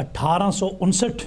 1859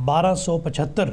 1275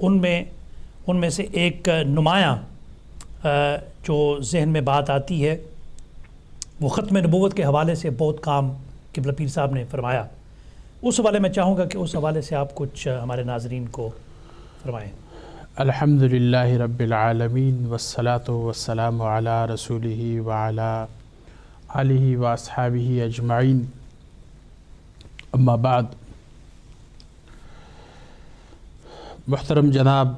ان میں سے ایک نمایاں جو ذہن میں بات آتی ہے وہ ختم نبوت کے حوالے سے بہت کام قبلہ پیر صاحب نے فرمایا. اس حوالے میں چاہوں گا کہ اس حوالے سے آپ کچھ ہمارے ناظرین کو فرمائیں. الحمدللہ رب العالمین والصلاة والسلام علی رسولہ وعلی آلہ واصحابہ اجمعین. اما بعد، محترم جناب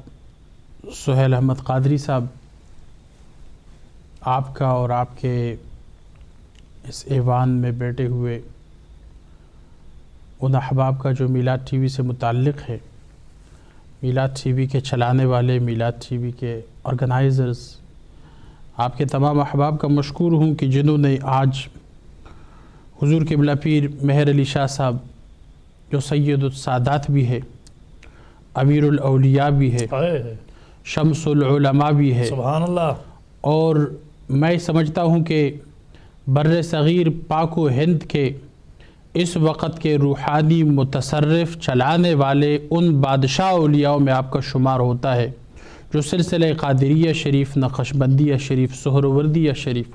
سہیل احمد قادری صاحب، آپ کا اور آپ کے اس ایوان میں بیٹھے ہوئے ان احباب کا جو میلاد ٹی وی سے متعلق ہے، میلاد ٹی وی کے چلانے والے، میلاد ٹی وی کے آرگنائزرز، آپ کے تمام احباب کا مشکور ہوں کہ جنہوں نے آج حضور قبلہ پیر مہر علی شاہ صاحب جو سید السادات بھی ہے، امیر الاولیاء بھی ہے، شمس العلماء بھی ہے، سبحان اللہ، اور میں سمجھتا ہوں کہ بر صغیر پاک و ہند کے اس وقت کے روحانی متصرف چلانے والے ان بادشاہ اولیاء میں آپ کا شمار ہوتا ہے جو سلسلہ قادریہ شریف، نقشبندیہ شریف، سہروردیہ شریف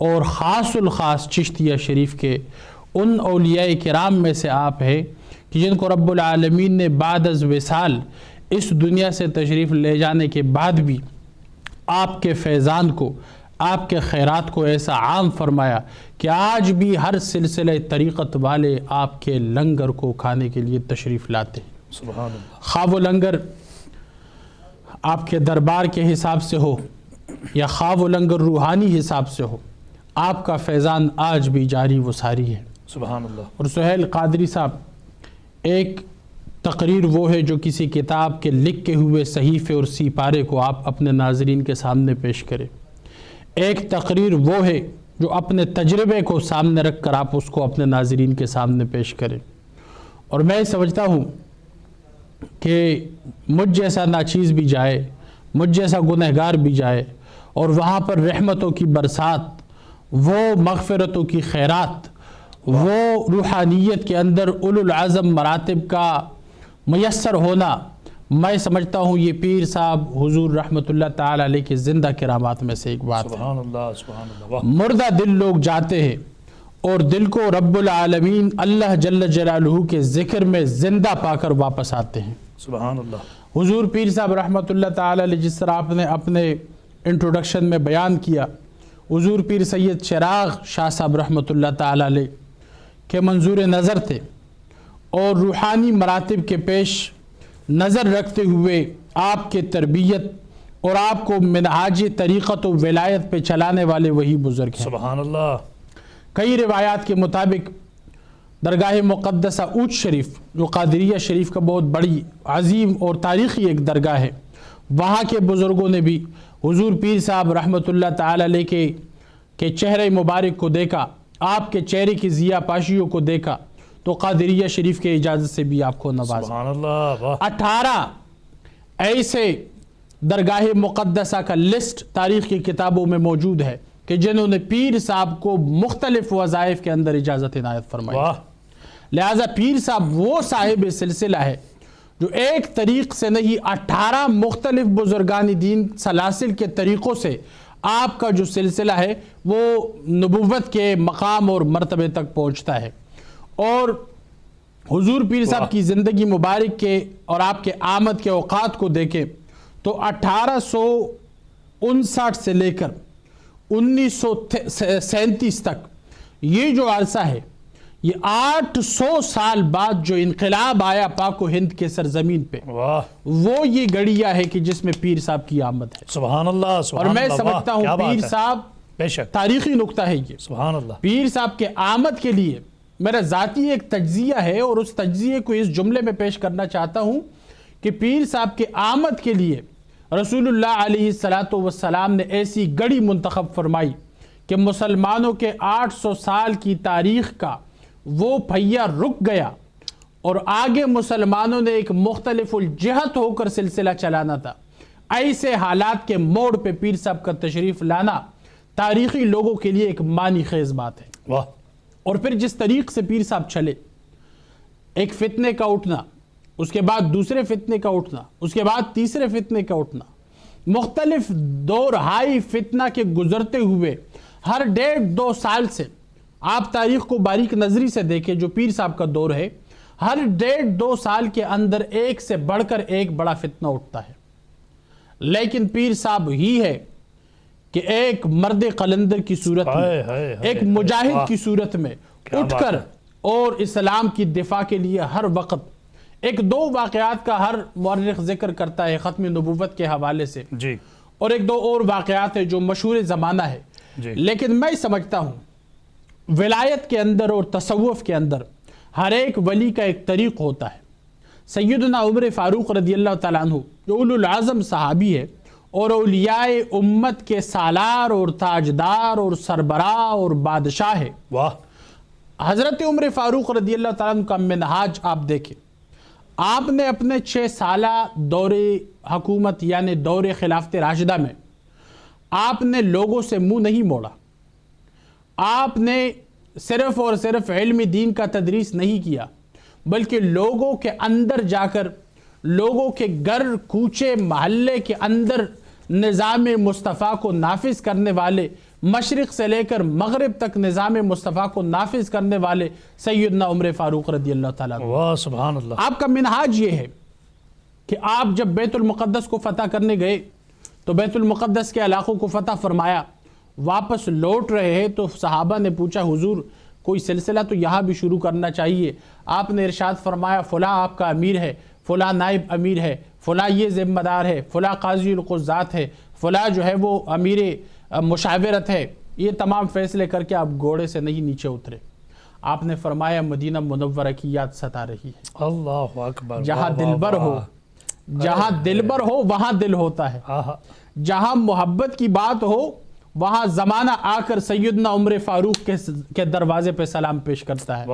اور خاص الخاص چشتیہ شریف کے ان اولیاء کرام میں سے آپ ہیں کہ جن کو رب العالمین نے بعد از وصال اس دنیا سے تشریف لے جانے کے بعد بھی آپ کے فیضان کو، آپ کے خیرات کو ایسا عام فرمایا کہ آج بھی ہر سلسلہ طریقت والے آپ کے لنگر کو کھانے کے لیے تشریف لاتے ہیں. سبحان اللہ. خواہ وہ لنگر آپ کے دربار کے حساب سے ہو یا خواہ وہ لنگر روحانی حساب سے ہو، آپ کا فیضان آج بھی جاری و ساری ہے. سبحان اللہ. اور سہیل قادری صاحب، ایک تقریر وہ ہے جو کسی کتاب کے لکھے ہوئے صحیفے اور سیپارے کو آپ اپنے ناظرین کے سامنے پیش کریں. ایک تقریر وہ ہے جو اپنے تجربے کو سامنے رکھ کر آپ اس کو اپنے ناظرین کے سامنے پیش کریں. اور میں سمجھتا ہوں کہ مجھ جیسا ناچیز بھی جائے، مجھ جیسا گنہگار بھی جائے اور وہاں پر رحمتوں کی برسات، وہ مغفرتوں کی خیرات، وہ روحانیت کے اندر اولو العزم مراتب کا میسر ہونا، میں سمجھتا ہوں یہ پیر صاحب حضور رحمت اللہ تعالی علیہ کے زندہ کرامات میں سے ایک بات ہے. سبحان اللہ، سبحان اللہ. مردہ دل لوگ جاتے ہیں اور دل کو رب العالمین اللہ جل جلالہ کے ذکر میں زندہ پا کر واپس آتے ہیں. سبحان اللہ. حضور پیر صاحب رحمت اللہ تعالی علیہ، جس طرح آپ نے اپنے انٹروڈکشن میں بیان کیا، حضور پیر سید چراغ شاہ صاحب رحمت اللہ تعالی علیہ کے منظور نظر تھے اور روحانی مراتب کے پیش نظر رکھتے ہوئے آپ کے تربیت اور آپ کو منہاج طریقت و ولایت پہ چلانے والے وہی بزرگ ہیں. سبحان اللہ. کئی روایات کے مطابق درگاہ مقدسہ اوچ شریف جو قادریہ شریف کا بہت بڑی عظیم اور تاریخی ایک درگاہ ہے، وہاں کے بزرگوں نے بھی حضور پیر صاحب رحمت اللہ تعالی علیہ کے چہرے مبارک کو دیکھا، آپ کے چہرے کی ضیاء پاشیوں کو دیکھا تو قادریہ شریف کے اجازت سے بھی آپ کو نوازا. سبحان اللہ. 18 ایسے درگاہ مقدسہ کا لسٹ تاریخ کی کتابوں میں موجود ہے کہ جنہوں نے پیر صاحب کو مختلف وظائف کے اندر اجازت عنایت فرمائی. لہٰذا پیر صاحب وہ صاحب سلسلہ ہے جو ایک طریق سے نہیں 18 مختلف بزرگان دین سلاسل کے طریقوں سے آپ کا جو سلسلہ ہے وہ نبوت کے مقام اور مرتبے تک پہنچتا ہے. اور حضور پیر صاحب کی زندگی مبارک کے اور آپ کے آمد کے اوقات کو دیکھیں تو 1859 سے لے کر 1937 تک یہ جو عرصہ ہے، یہ 800 سال بعد جو انقلاب آیا پاک و ہند کے سرزمین پہ، وہ یہ گڑیا ہے کہ جس میں پیر صاحب کی آمد ہے. سبحان اللہ. اور میں سمجھتا ہوں پیر صاحب بے شک تاریخی نقطہ ہے یہ. سبحان اللہ. پیر صاحب کے آمد کے لیے میرا ذاتی ایک تجزیہ ہے اور اس تجزیے کو اس جملے میں پیش کرنا چاہتا ہوں کہ پیر صاحب کے آمد کے لیے رسول اللہ علیہ السلام نے ایسی گڑی منتخب فرمائی کہ مسلمانوں کے 800 سال کی تاریخ کا وہ پہیا رک گیا اور آگے مسلمانوں نے ایک مختلف الجہت ہو کر سلسلہ چلانا تھا. ایسے حالات کے موڑ پہ پیر صاحب کا تشریف لانا تاریخی لوگوں کے لیے ایک معنی خیز بات ہے. اور پھر جس طریق سے پیر صاحب چلے، ایک فتنے کا اٹھنا، اس کے بعد دوسرے فتنے کا اٹھنا، اس کے بعد تیسرے فتنے کا اٹھنا، مختلف دور ہائی فتنہ کے گزرتے ہوئے ہر 1.5-2 سال سے آپ تاریخ کو باریک نظری سے دیکھیں جو پیر صاحب کا دور ہے، ہر 1.5-2 سال کے اندر ایک سے بڑھ کر ایک بڑا فتنہ اٹھتا ہے، لیکن پیر صاحب ہی ہے کہ ایک مرد قلندر کی صورت میں، ایک مجاہد کی صورت میں اٹھ کر اور اسلام کی دفاع کے لیے ہر وقت ایک 2 واقعات کا ہر مورخ ذکر کرتا ہے ختم نبوت کے حوالے سے، اور ایک 2 اور واقعات ہے جو مشہور زمانہ ہے، لیکن میں سمجھتا ہوں ولایت کے اندر اور تصوف کے اندر ہر ایک ولی کا ایک طریق ہوتا ہے۔ سیدنا عمر فاروق رضی اللہ تعالیٰ عنہ جو اولو العظم صحابی ہے اور اولیاء امت کے سالار اور تاجدار اور سربراہ اور بادشاہ ہے، حضرت عمر فاروق رضی اللہ تعالیٰ عنہ کا منہاج آپ دیکھیں، آپ نے اپنے 6 سالہ دور حکومت یعنی دور خلافت راشدہ میں آپ نے لوگوں سے منہ نہیں موڑا، آپ نے صرف اور صرف علم دین کا تدریس نہیں کیا، بلکہ لوگوں کے اندر جا کر لوگوں کے گھر کوچے محلے کے اندر نظام مصطفیٰ کو نافذ کرنے والے، مشرق سے لے کر مغرب تک نظام مصطفیٰ کو نافذ کرنے والے سیدنا عمر فاروق رضی اللہ تعالیٰ عنہ۔ واہ سبحان اللہ۔ آپ کا منہاج یہ ہے کہ آپ جب بیت المقدس کو فتح کرنے گئے تو بیت المقدس کے علاقوں کو فتح فرمایا، واپس لوٹ رہے ہیں تو صحابہ نے پوچھا حضور کوئی سلسلہ تو یہاں بھی شروع کرنا چاہیے، آپ نے ارشاد فرمایا فلاں آپ کا امیر ہے، فلاں نائب امیر ہے، فلاں یہ ذمہ دار ہے، فلاں قاضی القضات ہے، فلاں جو ہے وہ امیر مشاورت ہے، یہ تمام فیصلے کر کے آپ گھوڑے سے نہیں نیچے اترے، آپ نے فرمایا مدینہ منورہ کی یاد ستا رہی ہے۔ اللہ اکبر۔ جہاں دلبر ہو، جہاں دلبر ہو وہاں دل ہوتا ہے، جہاں محبت کی بات ہو وہاں زمانہ آ کر سیدنا عمر فاروق کے دروازے پہ سلام پیش کرتا ہے۔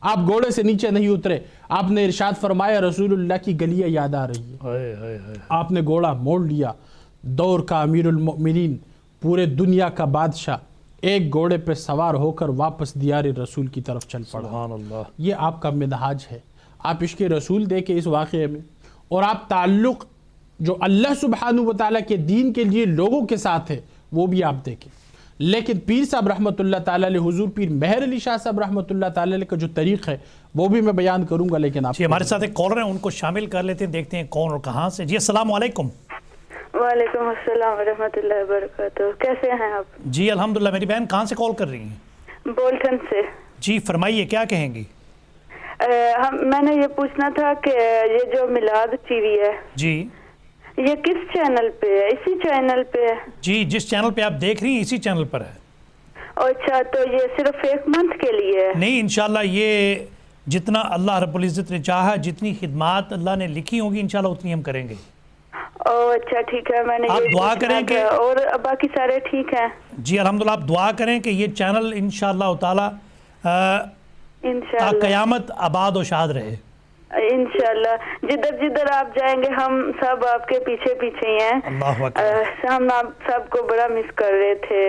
آپ گھوڑے سے نیچے نہیں اترے، آپ نے ارشاد فرمایا رسول اللہ کی گلیاں یاد آ رہی ہے، آپ نے گھوڑا موڑ لیا، دور کا امیر المؤمنین، پورے دنیا کا بادشاہ، ایک گھوڑے پہ سوار ہو کر واپس دیار رسول کی طرف چل پڑا۔ سبحان اللہ۔ یہ آپ کا منہاج ہے، آپ عشق رسول دیکھیں اس واقعے میں، اور آپ تعلق جو اللہ سبحانہ وتعالیٰ کے دین کے لیے لوگوں کے ساتھ ہے وہ بھی آپ دیکھیں۔ لیکن پیر صاحب رحمۃ اللہ تعالیٰ علیہ، حضور پیر مہر علی شاہ صاحب رحمۃ اللہ تعالیٰ علیہ کا جو طریق ہے وہ بھی میں بیان کروں گا، لیکن آپ ہمارے ساتھ ایک کالر ہیں، ان کو شامل کر لیتے ہیں، دیکھتے ہیں کون اور کہاں سے۔ جی السلام علیکم۔ وعلیکم السلام ورحمۃ اللہ وبرکاتہ، کیسے ہیں آپ؟ جی الحمدللہ۔ میری بہن کہاں سے کال کر رہی ہیں؟ بولٹن سے۔ جی فرمائیے، کیا کہیں گی؟ میں نے یہ پوچھنا تھا کہ یہ جو میلاد ٹی وی ہے جی یہ کس چینل پہ ہے؟ اسی چینل پہ ہے؟ جی، جس چینل پہ آپ دیکھ رہی ہیں اسی چینل پر ہے۔ اچھا، تو یہ صرف 1 منتھ کے لیے ہے؟ نہیں، انشاءاللہ یہ جتنا اللہ رب العزت نے چاہا، جتنی خدمات اللہ نے لکھی ہوں گی انشاءاللہ اتنی ہم کریں گے۔ اچھا ٹھیک ہے، میں نے آپ یہ دعا پوچھنا کریں کہ تھا، اور باقی سارے ٹھیک ہیں؟ جی الحمدللہ، آپ دعا کریں کہ یہ چینل انشاءاللہ تعالی تا انشاءاللہ قیامت آباد و شاد رہے۔ انشاءاللہ جدھر جدھر آپ جائیں گے ہم سب آپ کے پیچھے پیچھے ہی ہیں۔ اللہ اکبر۔ ہم آپ سب کو بڑا مس کر رہے تھے،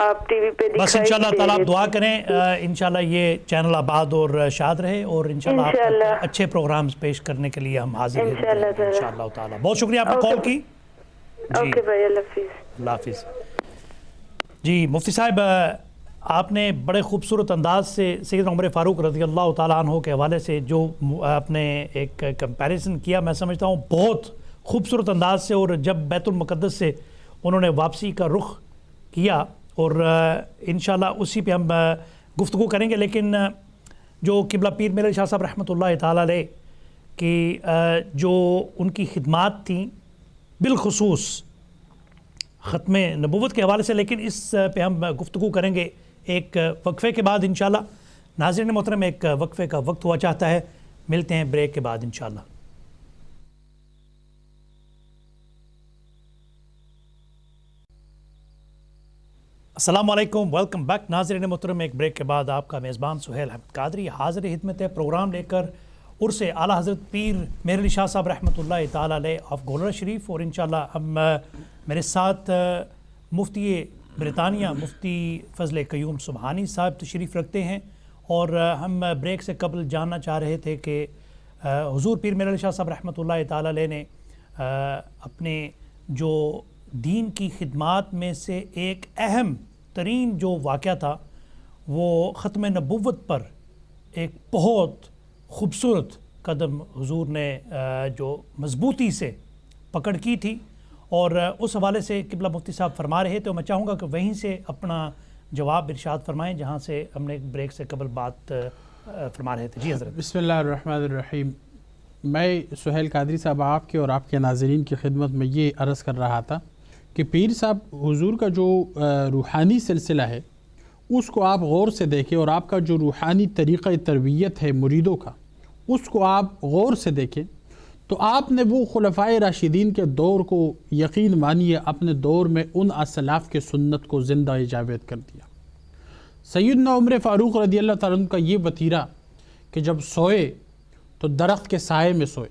آپ ٹی وی پہ بس دکھائی انشاءاللہ دے تعالیٰ رہے آپ دعا تھے۔ کریں انشاءاللہ یہ چینل آباد اور شاد رہے، اور انشاءاللہ انشاءاللہ آپ اچھے پروگرامز پیش کرنے کے لیے ہم حاضر ہیں انشاءاللہ انشاءاللہ تعالیٰ۔ بہت شکریہ آپ نے کال کی۔ اوکے بھائی، اللہ حافظ۔ اللہ حافظ۔ جی مفتی صاحب، آپ نے بڑے خوبصورت انداز سے سیدنا عمر فاروق رضی اللہ تعالیٰ عنہ کے حوالے سے جو آپ نے ایک کمپیریزن کیا، میں سمجھتا ہوں بہت خوبصورت انداز سے، اور جب بیت المقدس سے انہوں نے واپسی کا رخ کیا، اور انشاءاللہ اسی پہ ہم گفتگو کریں گے، لیکن جو قبلہ پیر مہر علی شاہ صاحب رحمۃ اللہ تعالیٰ علیہ کی جو ان کی خدمات تھیں بالخصوص ختم نبوت کے حوالے سے، لیکن اس پہ ہم گفتگو کریں گے ایک وقفے کے بعد انشاءاللہ۔ ناظرین محترم، ایک وقفے کا وقت ہوا چاہتا ہے، ملتے ہیں بریک کے بعد انشاءاللہ۔ السلام علیکم، ویلکم بیک ناظرین محترم۔ ایک بریک کے بعد آپ کا میزبان سہیل احمد قادری حاضر خدمت ہے، پروگرام لے کر عرس اعلیٰ حضرت پیر مہر علی شاہ صاحب رحمۃ اللہ تعالیٰ علیہ آف گولڑا شریف، اور انشاءاللہ ہم میرے ساتھ مفتی برطانیہ مفتی فضل قیوم سبحانی صاحب تشریف رکھتے ہیں، اور ہم بریک سے قبل جاننا چاہ رہے تھے کہ حضور پیر میر علی شاہ صاحب رحمۃ اللہ تعالی علیہ نے اپنے جو دین کی خدمات میں سے ایک اہم ترین جو واقعہ تھا وہ ختم نبوت پر ایک بہت خوبصورت قدم حضور نے جو مضبوطی سے پکڑ کی تھی، اور اس حوالے سے قبلہ مفتی صاحب فرما رہے تھے. میں چاہوں گا کہ وہیں سے اپنا جواب ارشاد فرمائیں جہاں سے ہم نے بریک سے قبل بات فرما رہے تھے. جی حضرت. بسم اللہ الرحمن الرحیم. میں سہیل قادری صاحب آپ کے اور آپ کے ناظرین کی خدمت میں یہ عرض کر رہا تھا کہ پیر صاحب حضور کا جو روحانی سلسلہ ہے اس کو آپ غور سے دیکھیں، اور آپ کا جو روحانی طریقہ تربیت ہے مریدوں کا اس کو آپ غور سے دیکھیں تو آپ نے وہ خلفائے راشدین کے دور کو یقین مانیے اپنے دور میں ان اسلاف کے سنت کو زندہ جاوید کر دیا. سیدنا عمر فاروق رضی اللہ تعالیٰ عنہ کا یہ وتیرہ کہ جب سوئے تو درخت کے سائے میں سوئے،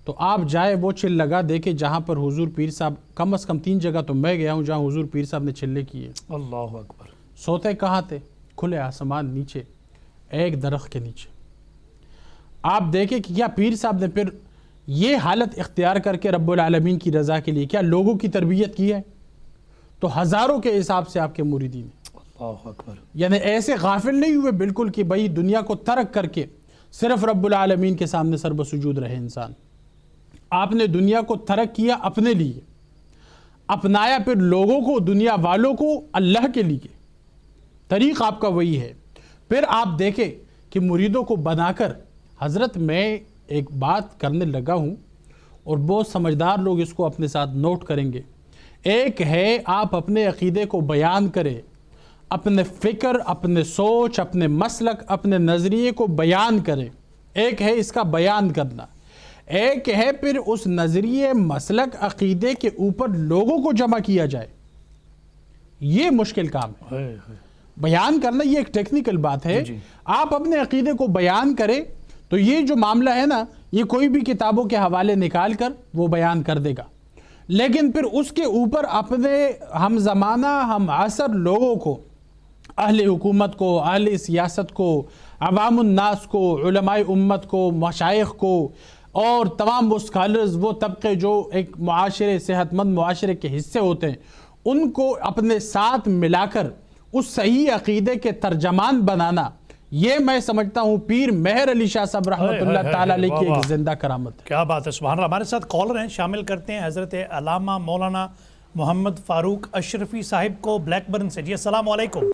تو آپ جائے وہ چل لگا دے کہ جہاں پر حضور پیر صاحب کم از کم 3 جگہ تو میں گیا ہوں جہاں حضور پیر صاحب نے چلے کیے. اللہ اکبر. سوتے کہاں تھے؟ کھلے آسمان نیچے ایک درخت کے نیچے. آپ دیکھیں کہ کیا پیر صاحب نے پھر یہ حالت اختیار کر کے رب العالمین کی رضا کے لیے کیا لوگوں کی تربیت کی ہے؟ تو ہزاروں کے حساب سے آپ کے مریدین ہیں. اللہ اکبر. یعنی ایسے غافل نہیں ہوئے بالکل کہ بھائی دنیا کو ترک کر کے صرف رب العالمین کے سامنے سر بسجود رہے انسان. آپ نے دنیا کو ترک کیا اپنے لیے، اپنایا پھر لوگوں کو، دنیا والوں کو اللہ کے لیے. طریق آپ کا وہی ہے. پھر آپ دیکھیں کہ مریدوں کو بنا کر حضرت میں ایک بات کرنے لگا ہوں اور بہت سمجھدار لوگ اس کو اپنے ساتھ نوٹ کریں گے. ایک ہے آپ اپنے عقیدے کو بیان کریں، اپنے فکر، اپنے سوچ، اپنے مسلک، اپنے نظریے کو بیان کریں. ایک ہے اس کا بیان کرنا، ایک ہے پھر اس نظریے، مسلک، عقیدے کے اوپر لوگوں کو جمع کیا جائے. یہ مشکل کام ہے. بیان کرنا یہ ایک ٹیکنیکل بات ہے. آپ اپنے عقیدے کو بیان کریں تو یہ جو معاملہ ہے نا، یہ کوئی بھی کتابوں کے حوالے نکال کر وہ بیان کر دے گا، لیکن پھر اس کے اوپر اپنے ہم زمانہ، ہم عصر لوگوں کو، اہل حکومت کو، اہل سیاست کو، عوام الناس کو، علماء امت کو، مشائخ کو، اور تمام وہ اسکالرز، وہ طبقے جو ایک معاشرے، صحت مند معاشرے کے حصے ہوتے ہیں، ان کو اپنے ساتھ ملا کر اس صحیح عقیدے کے ترجمان بنانا، یہ میں سمجھتا ہوں پیر مہر علی شاہ صاحب رحمۃ اللہ تعالیٰ علیہ کی ایک زندہ کرامت ہے. کیا بات ہے، سبحان اللہ. ہمارے ساتھ کالر ہیں، شامل کرتے ہیں حضرت علامہ مولانا محمد فاروق اشرفی صاحب کو بلیک برن سے. جی السلام علیکم.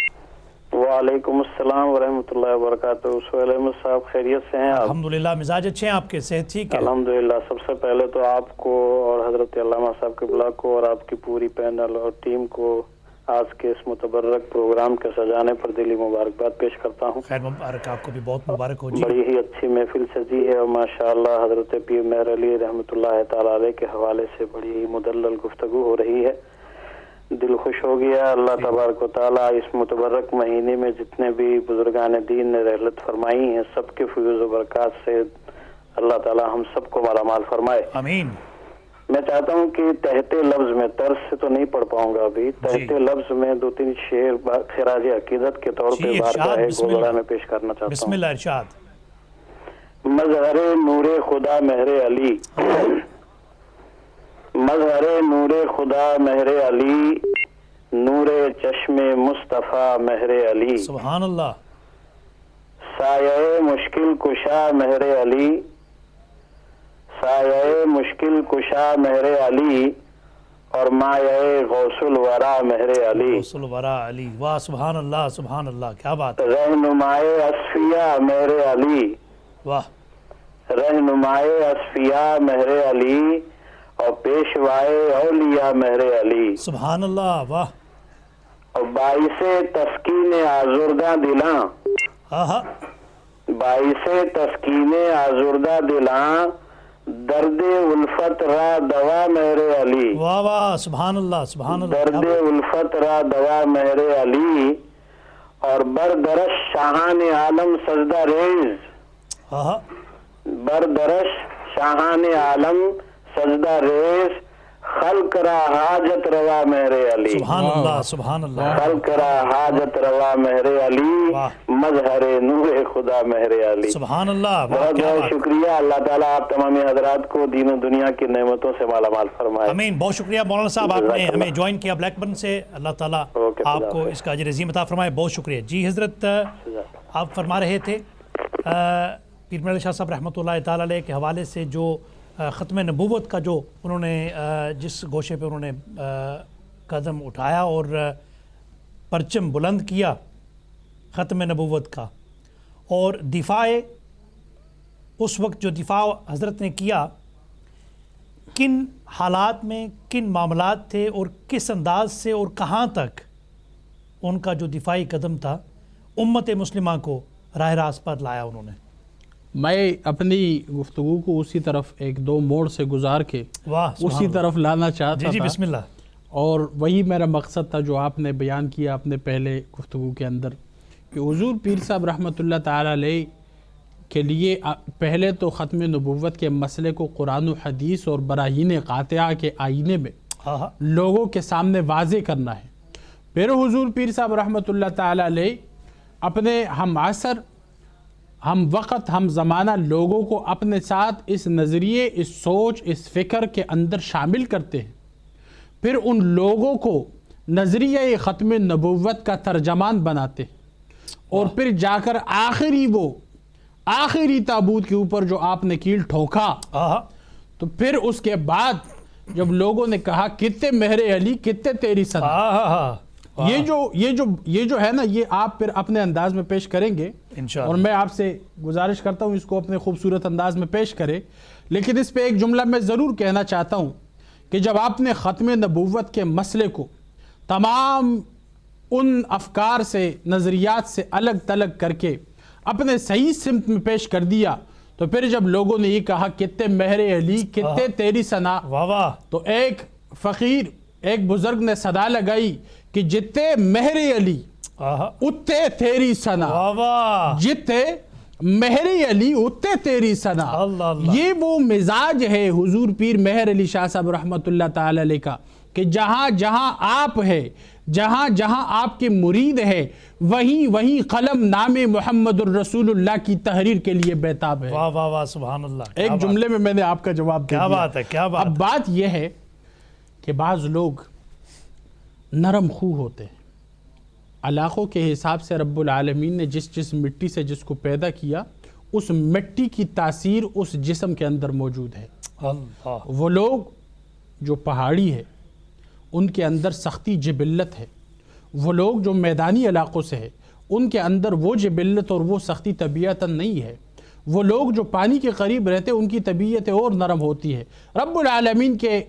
وعلیکم السلام ورحمۃ اللہ وبرکاتہ. سہیل احمد صاحب خیریت سے ہیں آپ؟ الحمدللہ، مزاج اچھے ہیں آپ کے؟ صحت ٹھیک ہے؟ الحمدللہ. سب سے پہلے تو آپ کو اور حضرت علامہ صاحب قبلہ کو اور آپ کی پوری پینل اور ٹیم کو آج کے اس متبرک پروگرام کے سجانے پر دلی مبارکباد پیش کرتا ہوں. خیر مبارک، آپ کو بھی بہت مبارک ہو. بڑی ہی اچھی محفل سجی ہے اور ماشاءاللہ حضرت پیر مہر علی رحمۃ اللہ تعالیٰ علیہ کے حوالے سے بڑی ہی مدلل گفتگو ہو رہی ہے. دل خوش ہو گیا. اللہ تبارک و تعالیٰ اس متبرک مہینے میں جتنے بھی بزرگان دین نے رحلت فرمائی ہیں سب کے فیوز و برکات سے اللہ تعالیٰ ہم سب کو مالا مال فرمائے. آمین. میں چاہتا ہوں کہ تحتے لفظ میں، طرز سے تو نہیں پڑھ پاؤں گا ابھی، تحتے لفظ میں 2-3 شعر خراج عقیدت کے طور پہ بارگاہ گوزرا میں پیش کرنا چاہتا ہوں. بسم اللہ ارشاد. مظہر نور خدا مہر علی، مظہر نور خدا مہر علی، نور چشم مصطفیٰ مہر علی، سبحان اللہ. سایہ مشکل کشا مہر علی، سایہ مشکل کشا مہر علی، اور مایہ غوث الورا مہر علی، غوث الورا علی. واہ سبحان اللہ، سبحان اللہ، کیا بات ہے. رہنمائے اصفیاء مہر علی، واہ. رہنمائے اصفیاء مہر علی، اور پیشوائے اولیاء مہر علی، سبحان اللہ. واہ. اور باعث تسکین آزردہ دلاں، باعث تسکین آزردہ دلاں، درد الفت را دوا مہر علی، واہ واہ سبحان اللہ، سبحان اللہ. درد الفت را دوا مہر علی، اور بردرش شاہان عالم سجدہ ریز، بردرش شاہان عالم سجدہ ریز، خلق را حاجت روا مہر علی، سبحان اللہ سبحان اللہ، خلق را حاجت روا مہر علی، مظہر نور خدا مہر علی۔ سبحان اللہ، بہت بہت شکریہ، اللہ تعالیٰ آپ تمامی حضرات کو دین و دنیا کی نعمتوں سے مالا مال فرمائے۔ امین، بہت شکریہ مولانا صاحب، آپ نے ہمیں جوائن کیا بلیک برن سے، اللہ تعالیٰ آپ کو اس کا اجر عظیم عطا فرمائے، بہت شکریہ۔ جی حضرت آپ فرما رہے تھے پیر محمد علی شاہ صاحب رحمۃ اللہ تعالیٰ علیہ کے حوالے سے جو ختم نبوت کا جو انہوں نے جس گوشے پہ انہوں نے قدم اٹھایا اور پرچم بلند کیا ختم نبوت کا، اور دفاع اس وقت جو دفاع حضرت نے کیا کن حالات میں کن معاملات تھے اور کس انداز سے اور کہاں تک ان کا جو دفاعی قدم تھا امت مسلمہ کو راہ راست پر لایا انہوں نے؟ میں اپنی گفتگو کو اسی طرف ایک دو موڑ سے گزار کے اسی طرف لانا چاہتا جی تھا، بسم اللہ، اور وہی میرا مقصد تھا جو آپ نے بیان کیا اپنے پہلے گفتگو کے اندر، کہ حضور پیر صاحب رحمۃ اللہ تعالیٰ علیہ کے لیے پہلے تو ختم نبوت کے مسئلے کو قرآن و حدیث اور براہین قاطعہ کے آئینے میں لوگوں کے سامنے واضح کرنا ہے۔ پھر حضور پیر صاحب رحمۃ اللہ تعالیٰ علیہ اپنے ہم عصر، ہم وقت، ہم زمانہ لوگوں کو اپنے ساتھ اس نظریے، اس سوچ، اس فکر کے اندر شامل کرتے ہیں، پھر ان لوگوں کو نظریہ ختم نبوت کا ترجمان بناتے ہیں، اور پھر جا کر آخری تابوت کے اوپر جو آپ نے کیل ٹھوکا، تو پھر اس کے بعد جب لوگوں نے کہا کتے مہر علی کتے تیری صدا، یہ جو ہے نا، یہ آپ پھر اپنے انداز میں پیش کریں گے انشاءاللہ، اور میں آپ سے گزارش کرتا ہوں اس کو اپنے خوبصورت انداز میں پیش کرے۔ لیکن اس پہ ایک جملہ میں ضرور کہنا چاہتا ہوں کہ جب آپ نے ختم نبوت کے مسئلے کو تمام ان افکار سے، نظریات سے الگ تلگ کر کے اپنے صحیح سمت میں پیش کر دیا، تو پھر جب لوگوں نے یہ کہا کتے مہر علی کتے تیری ثنا، تو ایک فقیر، ایک بزرگ نے صدا لگائی کہ جتے مہر علی اتے تیری ثنا، جتے مہر علی اتے تیری ثنا۔ یہ وہ مزاج ہے حضور پیر مہر علی شاہ صاحب رحمۃ اللہ تعالی علیہ کا، کہ جہاں جہاں آپ ہے، جہاں جہاں آپ کے مرید ہے، وہیں قلم نام محمد الرسول اللہ کی تحریر کے لیے بیتاب ہے۔ واہ واہ واہ، سبحان اللہ، ایک جملے میں نے آپ کا جواب دے دیا۔ کیا بات ہے، کیا بات۔ اب بات یہ ہے کہ بعض لوگ نرم خو ہوتے ہیں، علاقوں کے حساب سے رب العالمین نے جس مٹی سے جس کو پیدا کیا، اس مٹی کی تاثیر اس جسم کے اندر موجود ہے۔ وہ لوگ جو پہاڑی ہے ان کے اندر سختی جبلت ہے، وہ لوگ جو میدانی علاقوں سے ہے ان کے اندر وہ جبلت اور وہ سختی طبیعتاً نہیں ہے، وہ لوگ جو پانی کے قریب رہتے ان کی طبیعت اور نرم ہوتی ہے۔ رب العالمین کے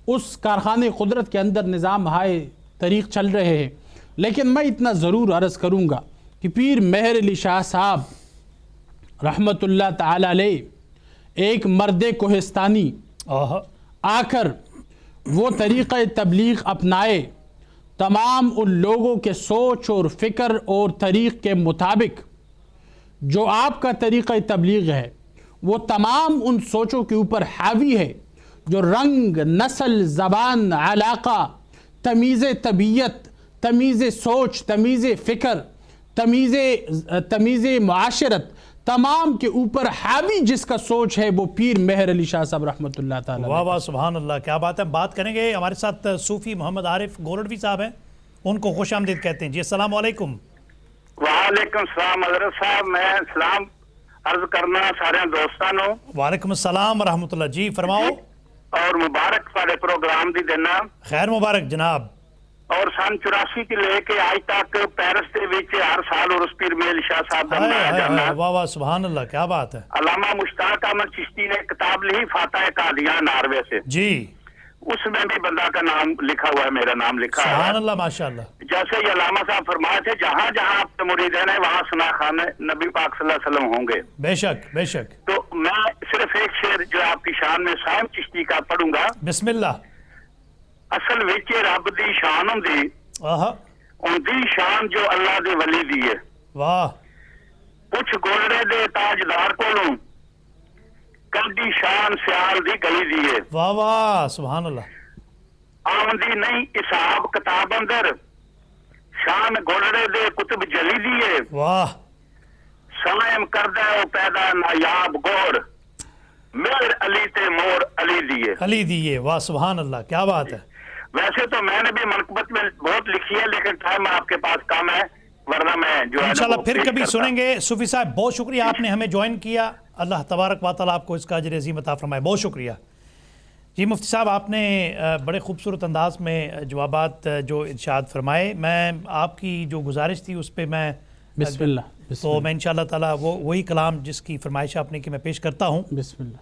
اس کارخانے قدرت کے اندر نظام ہائے طریق چل رہے ہیں، لیکن میں اتنا ضرور عرض کروں گا کہ پیر مہر علی شاہ صاحب رحمت اللہ تعالی علیہ ایک مرد کوہستانی آ کر وہ طریقہ تبلیغ اپنائے، تمام ان لوگوں کے سوچ اور فکر اور طریق کے مطابق جو آپ کا طریقہ تبلیغ ہے وہ تمام ان سوچوں کے اوپر حاوی ہے، جو رنگ، نسل، زبان، علاقہ، تمیز طبیعت، تمیز سوچ، تمیز فکر، تمیز معاشرت، تمام کے اوپر حاوی جس کا سوچ ہے وہ پیر مہر علی شاہ صاحب رحمۃ اللہ تعالیٰ۔ واہ واہ، سبحان اللہ، کیا بات ہے۔ بات کریں گے، ہمارے ساتھ صوفی محمد عارف گولڈوی صاحب ہیں، ان کو خوش آمدید کہتے ہیں۔ جی السلام علیکم۔ وعلیکم السلام حضرت صاحب، میں سلام عرض کرنا سارے دوستانوں۔ وعلیکم السلام ورحمۃ اللہ، جی فرماؤ۔ اور مبارک سارے پروگرام دی دینا، خیر مبارک جناب۔ اور سن 84 کی لے کے آج تک پیرس دے وچ ہر سال عرس پیر مہر علی شاہ صاحب دا منایا جانا۔ واہ واہ، سبحان اللہ، کیا بات ہے۔ علامہ مشتاق احمد چشتی نے کتاب لکھی فاتح قادیان ناروے سے، جی اس میں بھی بندہ کا نام لکھا ہوا ہے، میرا نام لکھا ہے۔ سبحان اللہ، ماشاء اللہ۔ جیسے یہ علامہ صاحب فرمائے تھے جہاں جہاں آپ کے مریدین ہیں وہاں ثنا خان نبی پاک صلی اللہ علیہ وسلم ہوں گے۔ بے شک بے شک۔ تو میں صرف ایک شعر جو آپ کی شان میں صاحب چشتی کا پڑھوں گا۔ بسم اللہ۔ اصل وچ رب دی شان ہوندی، ان دی شان جو اللہ دے ولی دی ہے۔ واہ۔ پوچھ گولڑے دے تاجدار کولوں کل دی شان سیال دی گئی دی ہے۔ واہ واہ، سبحان اللہ۔ آمدی نہیں حساب کتاب اندر شان گولڑے دے کتب جلی دیے واہ سلام کردہ او پیدا نایاب گور میر علی تے مور علی دیے علی دیے واہ سبحان اللہ کیا بات ہے. ویسے تو میں نے بھی منقبت میں بہت لکھی ہے لیکن ٹائم آپ کے پاس کم ہے ورنہ میں جو ہے انشاءاللہ پھر کبھی سنیں گے. صوفی صاحب بہت شکریہ آپ نے ہمیں جوائن کیا. اللہ تبارک و تعالیٰ آپ کو اس کا اجر عظیم عطا فرمائے. بہت شکریہ. جی مفتی صاحب آپ نے بڑے خوبصورت انداز میں جوابات جو ارشاد فرمائے. میں آپ کی جو گزارش تھی اس پہ میں بسم اللہ تو میں انشاءاللہ تعالیٰ وہی کلام جس کی فرمائش آپ نے کی میں پیش کرتا ہوں. بسم اللہ.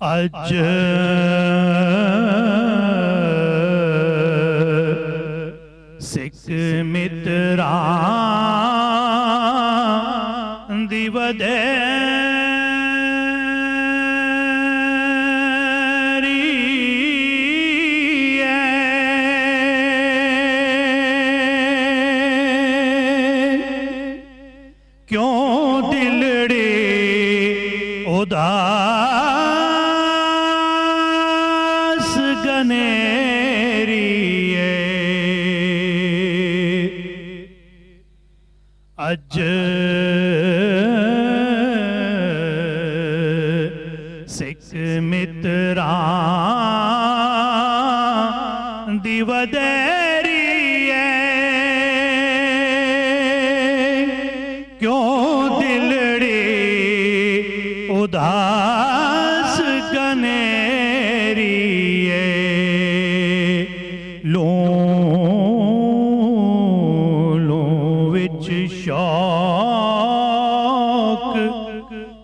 اج سکھ متراں دی کیوں دلڑے اداس گنیری اج سکھ متراں دی ودیری کیوں دلڑی اداس گنیری لوں وچ شوق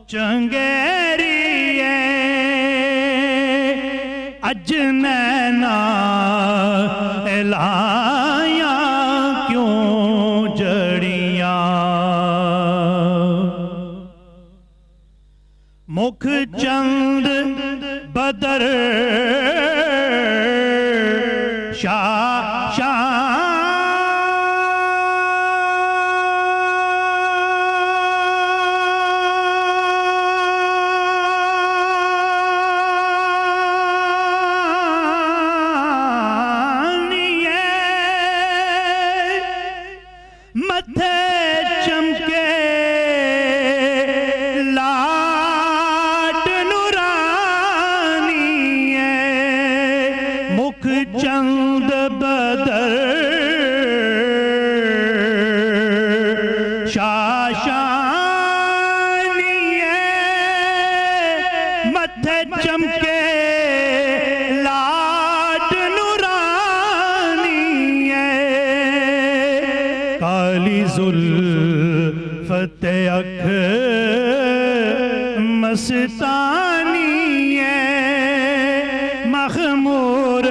چنگیری اج نینا الایاں کیوں جڑیاں مکھ چند بدر شاہ متھے چمکے لاٹ نورانی مکھ چند بدر شاشانی متھے چمکے لاٹ نورانی کالی زلفت اکھ مستانی مخمور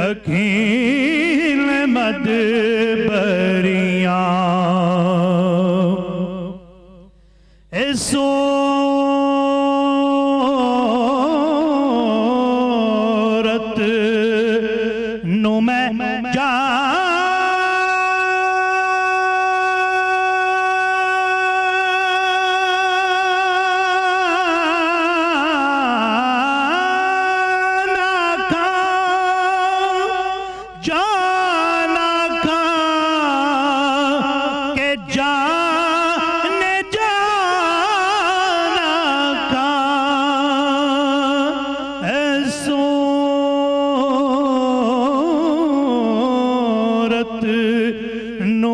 اکھیل مدبریاں صورت نو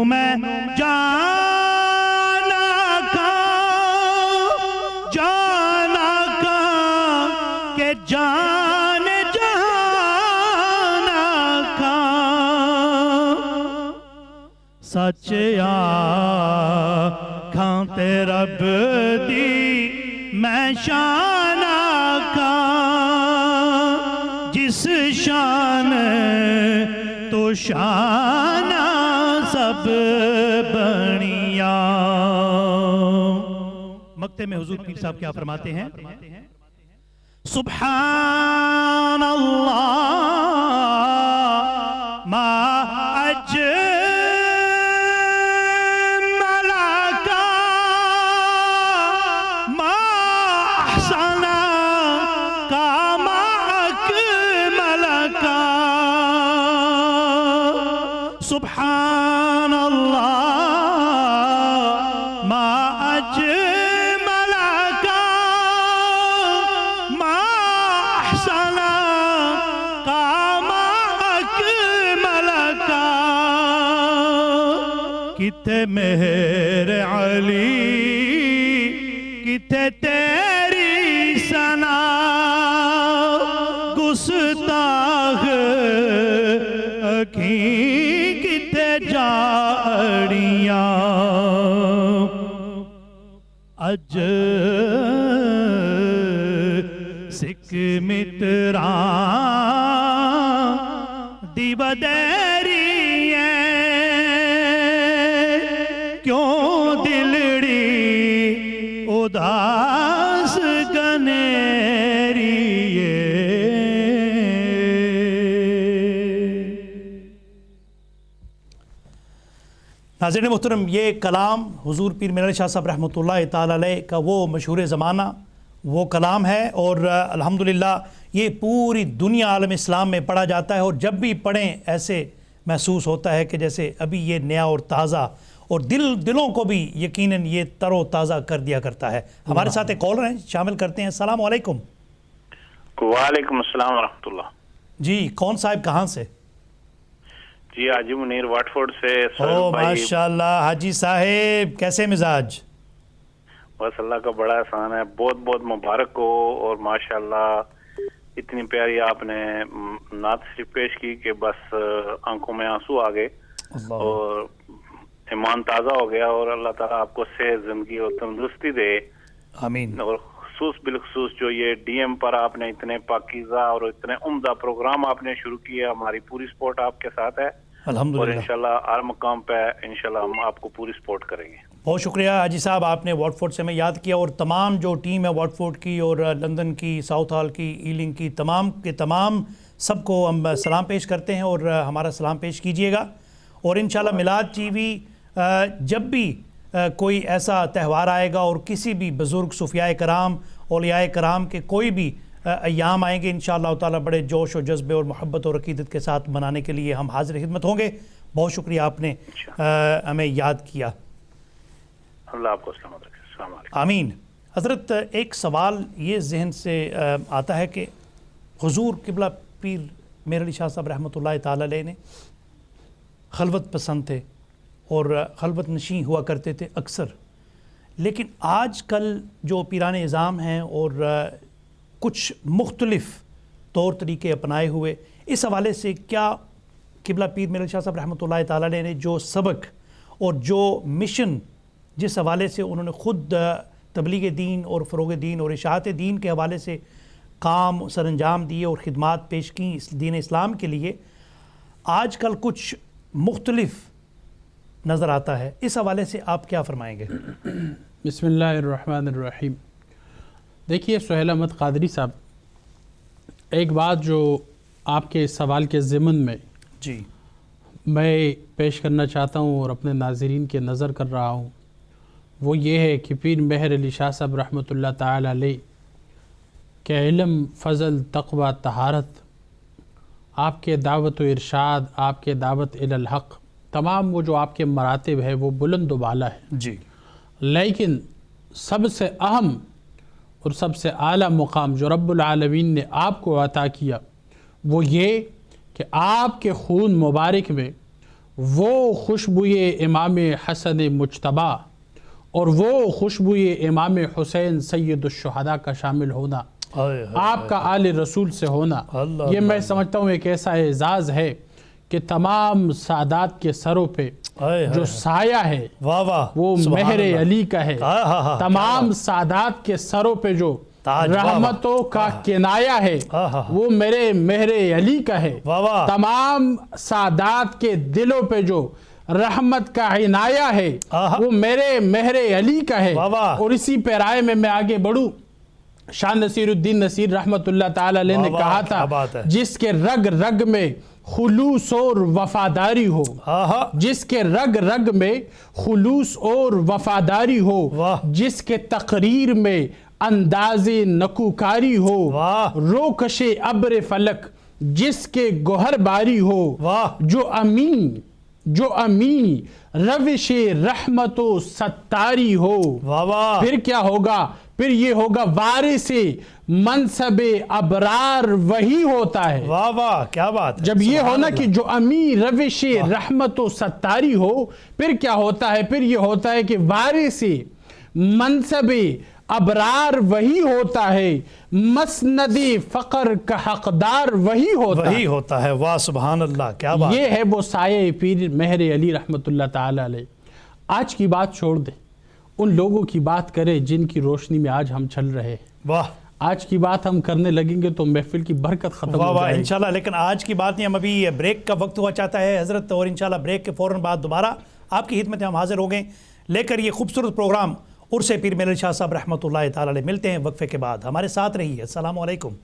میں جان جہانا کا سچ آکھاں تے رب دی میں شان آکھاں جس شان تو شان سب بنیاں. مقطع میں حضور پیر صاحب کیا فرماتے ہیں؟ سبحان اللہ ما سبحان اللہ ما اجملک ما احسن ما اکملک کتے مہر علی کتے تیری ثنا گستاخ اکھیں کتے جاڑیاں اج سکھ متران دی بدیری کیوں دلڑی اداس گنیری ناظرین محترم، یہ کلام حضور پیر میر علی شاہ صاحب رحمۃ اللہ تعالی علیہ کا وہ مشہور زمانہ وہ کلام ہے، اور الحمدللہ یہ پوری دنیا عالم اسلام میں پڑھا جاتا ہے، اور جب بھی پڑھیں ایسے محسوس ہوتا ہے کہ جیسے ابھی یہ نیا اور تازہ، اور دلوں کو بھی یقیناً یہ تر و تازہ کر دیا کرتا ہے۔ ہمارے ساتھ ایک کالر ہیں، شامل کرتے ہیں۔ السلام علیکم۔ وعلیکم السلام ورحمۃ اللہ۔ جی کون صاحب، کہاں سے؟ جی حاجی منیر واٹ فورڈ سے۔ ماشاءاللہ حاجی صاحب، کیسے مزاج؟ بس اللہ کا بڑا احسان ہے، بہت بہت مبارک ہو، اور ماشاءاللہ اتنی پیاری آپ نے نعت شریف پیش کی کہ بس آنکھوں میں آنسو آ گئے اور ایمان تازہ ہو گیا، اور اللہ تعالیٰ آپ کو صحت، زندگی اور تندرستی دے، آمین۔ اور بالخصوص جو یہ ڈی ایم پر آپ نے اتنے پاکیزہ اور اتنے عمدہ پروگرام آپ نے شروع کیا، ہماری پوری سپورٹ آپ کے ساتھ ہے، الحمدللہ، اور انشاءاللہ ہر مقام پہ انشاءاللہ ہم آپ کو پوری سپورٹ کریں گے۔ بہت شکریہ حاجی صاحب، آپ نے واٹ فورڈ سے ہمیں یاد کیا، اور تمام جو ٹیم ہے واٹ فورڈ کی اور لندن کی، ساؤتھ ہال کی، ایلنگ کی، تمام کے تمام سب کو ہم سلام پیش کرتے ہیں، اور ہمارا سلام پیش کیجئے گا۔ اور انشاءاللہ میلاد ٹی وی جب بھی کوئی ایسا تہوار آئے گا اور کسی بھی بزرگ صوفیاء کرام، اولیاء کرام کے کوئی بھی ایام آئیں گے، انشاءاللہ تعالیٰ بڑے جوش و جذبے اور محبت اور عقیدت کے ساتھ منانے کے لیے ہم حاضر خدمت ہوں گے۔ بہت شکریہ، آپ نے ہمیں یاد کیا۔ اللہ آپ کو سلامت رکھے۔ السلام علیکم۔ آمین۔ حضرت ایک سوال یہ ذہن سے آتا ہے کہ حضور قبلہ پیر میر علی شاہ صاحب رحمۃ اللہ تعالی علیہ نے خلوت پسند تھے اور خلوت نشین ہوا کرتے تھے اکثر، لیکن آج کل جو پیران نظام ہیں اور کچھ مختلف طور طریقے اپنائے ہوئے، اس حوالے سے کیا قبلہ پیر میر علی شاہ صاحب رحمۃ اللہ تعالی علیہ نے جو سبق اور جو مشن جس حوالے سے انہوں نے خود تبلیغ دین اور فروغ دین اور اشاعت دین کے حوالے سے کام سر انجام دیے اور خدمات پیش کیں دین اسلام کے لیے، آج کل کچھ مختلف نظر آتا ہے، اس حوالے سے آپ کیا فرمائیں گے؟ بسم اللہ الرحمن الرحیم۔ دیکھیے سہیل احمد قادری صاحب، ایک بات جو آپ کے سوال کے ضمن میں جی میں پیش کرنا چاہتا ہوں اور اپنے ناظرین کے نظر کر رہا ہوں، وہ یہ ہے کہ پیر مہر علی شاہ صاحب رحمۃ اللہ تعالی علیہ کہ علم، فضل، تقوی، طہارت، آپ کے دعوت و ارشاد، آپ کے دعوت الی الحق، تمام وہ جو آپ کے مراتب ہے وہ بلند و بالا ہے جی، لیکن سب سے اہم اور سب سے اعلیٰ مقام جو رب العالمین نے آپ کو عطا کیا وہ یہ کہ آپ کے خون مبارک میں وہ خوشبوئے امام حسن مجتبی اور وہ خوشبوئے امام حسین سید الشہداء کا شامل ہونا، آپ کا آل رسول سے ہونا، یہ میں سمجھتا ہوں ایک ایسا اعزاز ہے کہ تمام سادات کے سروں پہ جو سایہ ہے وہ مہر علی کا ہے، تمام سادات کے سروں پہ جو رحمتوں کا کنایا ہے وہ میرے مہر علی کا ہے، تمام سادات کے دلوں پہ جو رحمت کا عنایہ ہے وہ میرے مہر علی کا ہے۔ اور اسی پیرائے میں آگے بڑھوں، شاہ نصیر الدین نصیر رحمت اللہ تعالی علیہ نے کہا تھا جس کے رگ رگ میں خلوص اور وفاداری ہو، جس کے رگ رگ میں خلوص اور وفاداری ہو، جس کے تقریر میں انداز نکوکاری ہو، روکش ابر فلک جس کے گوہر باری ہو، جو امین جو امی روش رحمت و ستاری ہو. واہ واہ. پھر کیا ہوگا؟ پھر یہ ہوگا وارث منصب ابرار وہی ہوتا ہے. واہ واہ کیا بات ہے. جب یہ ہونا کہ جو امی روش رحمت و ستاری ہو، پھر کیا ہوتا ہے؟ پھر یہ ہوتا ہے کہ وارث منصب ابرار وہی ہوتا ہے، مسند فقر کا حقدار وہی ہوتا ہے. واہ سبحان اللہ کیا بات. یہ ہے وہ سایہ پیر مہر علی رحمت اللہ تعالی علیہ. آج کی بات چھوڑ دے، ان لوگوں کی بات کرے جن کی روشنی میں آج ہم چل رہے ہیں. واہ. آج کی بات ہم کرنے لگیں گے تو محفل کی برکت ختم ہو جائے گی انشاءاللہ. لیکن آج کی بات نہیں، ہم ابھی بریک کا وقت ہوا چاہتا ہے حضرت، اور انشاءاللہ بریک کے فوراً بعد دوبارہ آپ کی خدمت میں ہم حاضر ہو گئے لے کر یہ خوبصورت پروگرام عرس پیر میر علی شاہ صاحب رحمۃ اللہ تعالی علیہ. ملتے ہیں وقفے کے بعد، ہمارے ساتھ رہیے. السلام علیکم.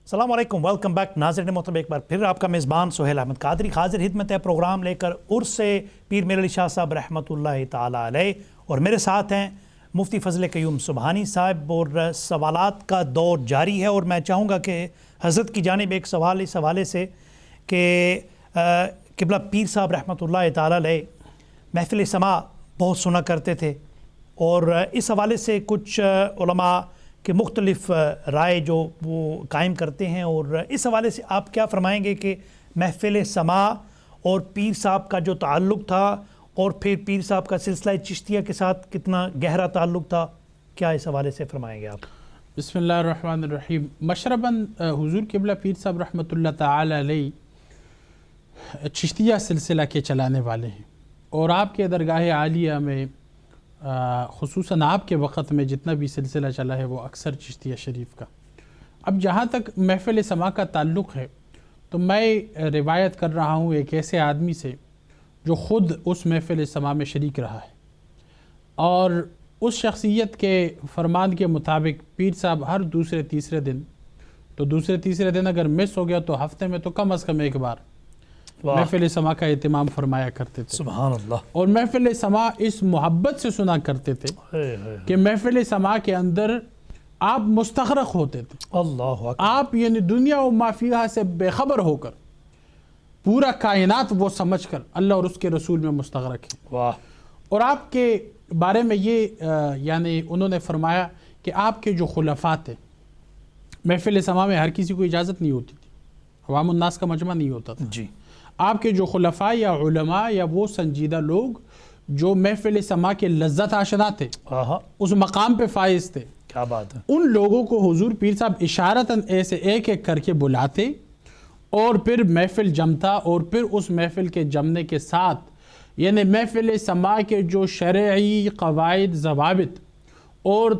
السلام علیکم، ویلکم بیک. ناظرین محترم، ایک بار پھر آپ کا میزبان سہیل احمد قادری حاضر خدمت ہے پروگرام لے کر عرس پیر میر علی شاہ صاحب رحمۃ اللہ تعالی علیہ. اور میرے ساتھ ہیں مفتی فضل قیوم سبحانی صاحب، اور سوالات کا دور جاری ہے. اور میں چاہوں گا کہ حضرت کی جانب ایک سوال اس حوالے سے کہ قبلہ پیر صاحب رحمۃ اللہ تعالی علیہ محفل سماع بہت سنا کرتے تھے، اور اس حوالے سے کچھ علماء کہ مختلف رائے جو وہ قائم کرتے ہیں. اور اس حوالے سے آپ کیا فرمائیں گے کہ محفل سماع اور پیر صاحب کا جو تعلق تھا، اور پھر پیر صاحب کا سلسلہ چشتیہ کے ساتھ کتنا گہرا تعلق تھا، کیا اس حوالے سے فرمائیں گے آپ؟ بسم اللہ الرحمن الرحیم. مشرباً حضور قبلہ پیر صاحب رحمۃ اللہ تعالی علیہ چشتیہ سلسلہ کے چلانے والے ہیں، اور آپ کے درگاہ عالیہ میں خصوصاً آپ کے وقت میں جتنا بھی سلسلہ چلا ہے وہ اکثر چشتیہ شریف کا. اب جہاں تک محفل سماع کا تعلق ہے تو میں روایت کر رہا ہوں ایک ایسے آدمی سے جو خود اس محفل سماع میں شریک رہا ہے، اور اس شخصیت کے فرمان کے مطابق پیر صاحب ہر دوسرے تیسرے دن اگر مس ہو گیا تو ہفتے میں تو کم از کم ایک بار محفل سماع کا اہتمام فرمایا کرتے تھے. سبحان اللہ. اور محفل سماع اس محبت سے سنا کرتے تھے کہ محفل سماع کے اندر آپ مستغرق ہوتے تھے. اللہ اکبر. آپ یعنی دنیا و ما فیہا سے بے خبر ہو کر پورا کائنات وہ سمجھ کر اللہ اور اس کے رسول میں مستغرق ہیں. واہ. اور آپ کے بارے میں یہ یعنی انہوں نے فرمایا کہ آپ کے جو خلفاء تھے، محفل سماع میں ہر کسی کو اجازت نہیں ہوتی تھی، عوام الناس کا مجمع نہیں ہوتا تھا. جی. آپ کے جو خلفاء یا علماء یا وہ سنجیدہ لوگ جو محفل سماع کے لذت آشنا تھے، اس مقام پہ فائز تھے، کیا بات ہے، ان لوگوں کو حضور پیر صاحب اشارتاً ایسے ایک ایک کر کے بلاتے، اور پھر محفل جمتا. اور پھر اس محفل کے جمنے کے ساتھ یعنی محفل سماع کے جو شرعی قواعد ضوابط اور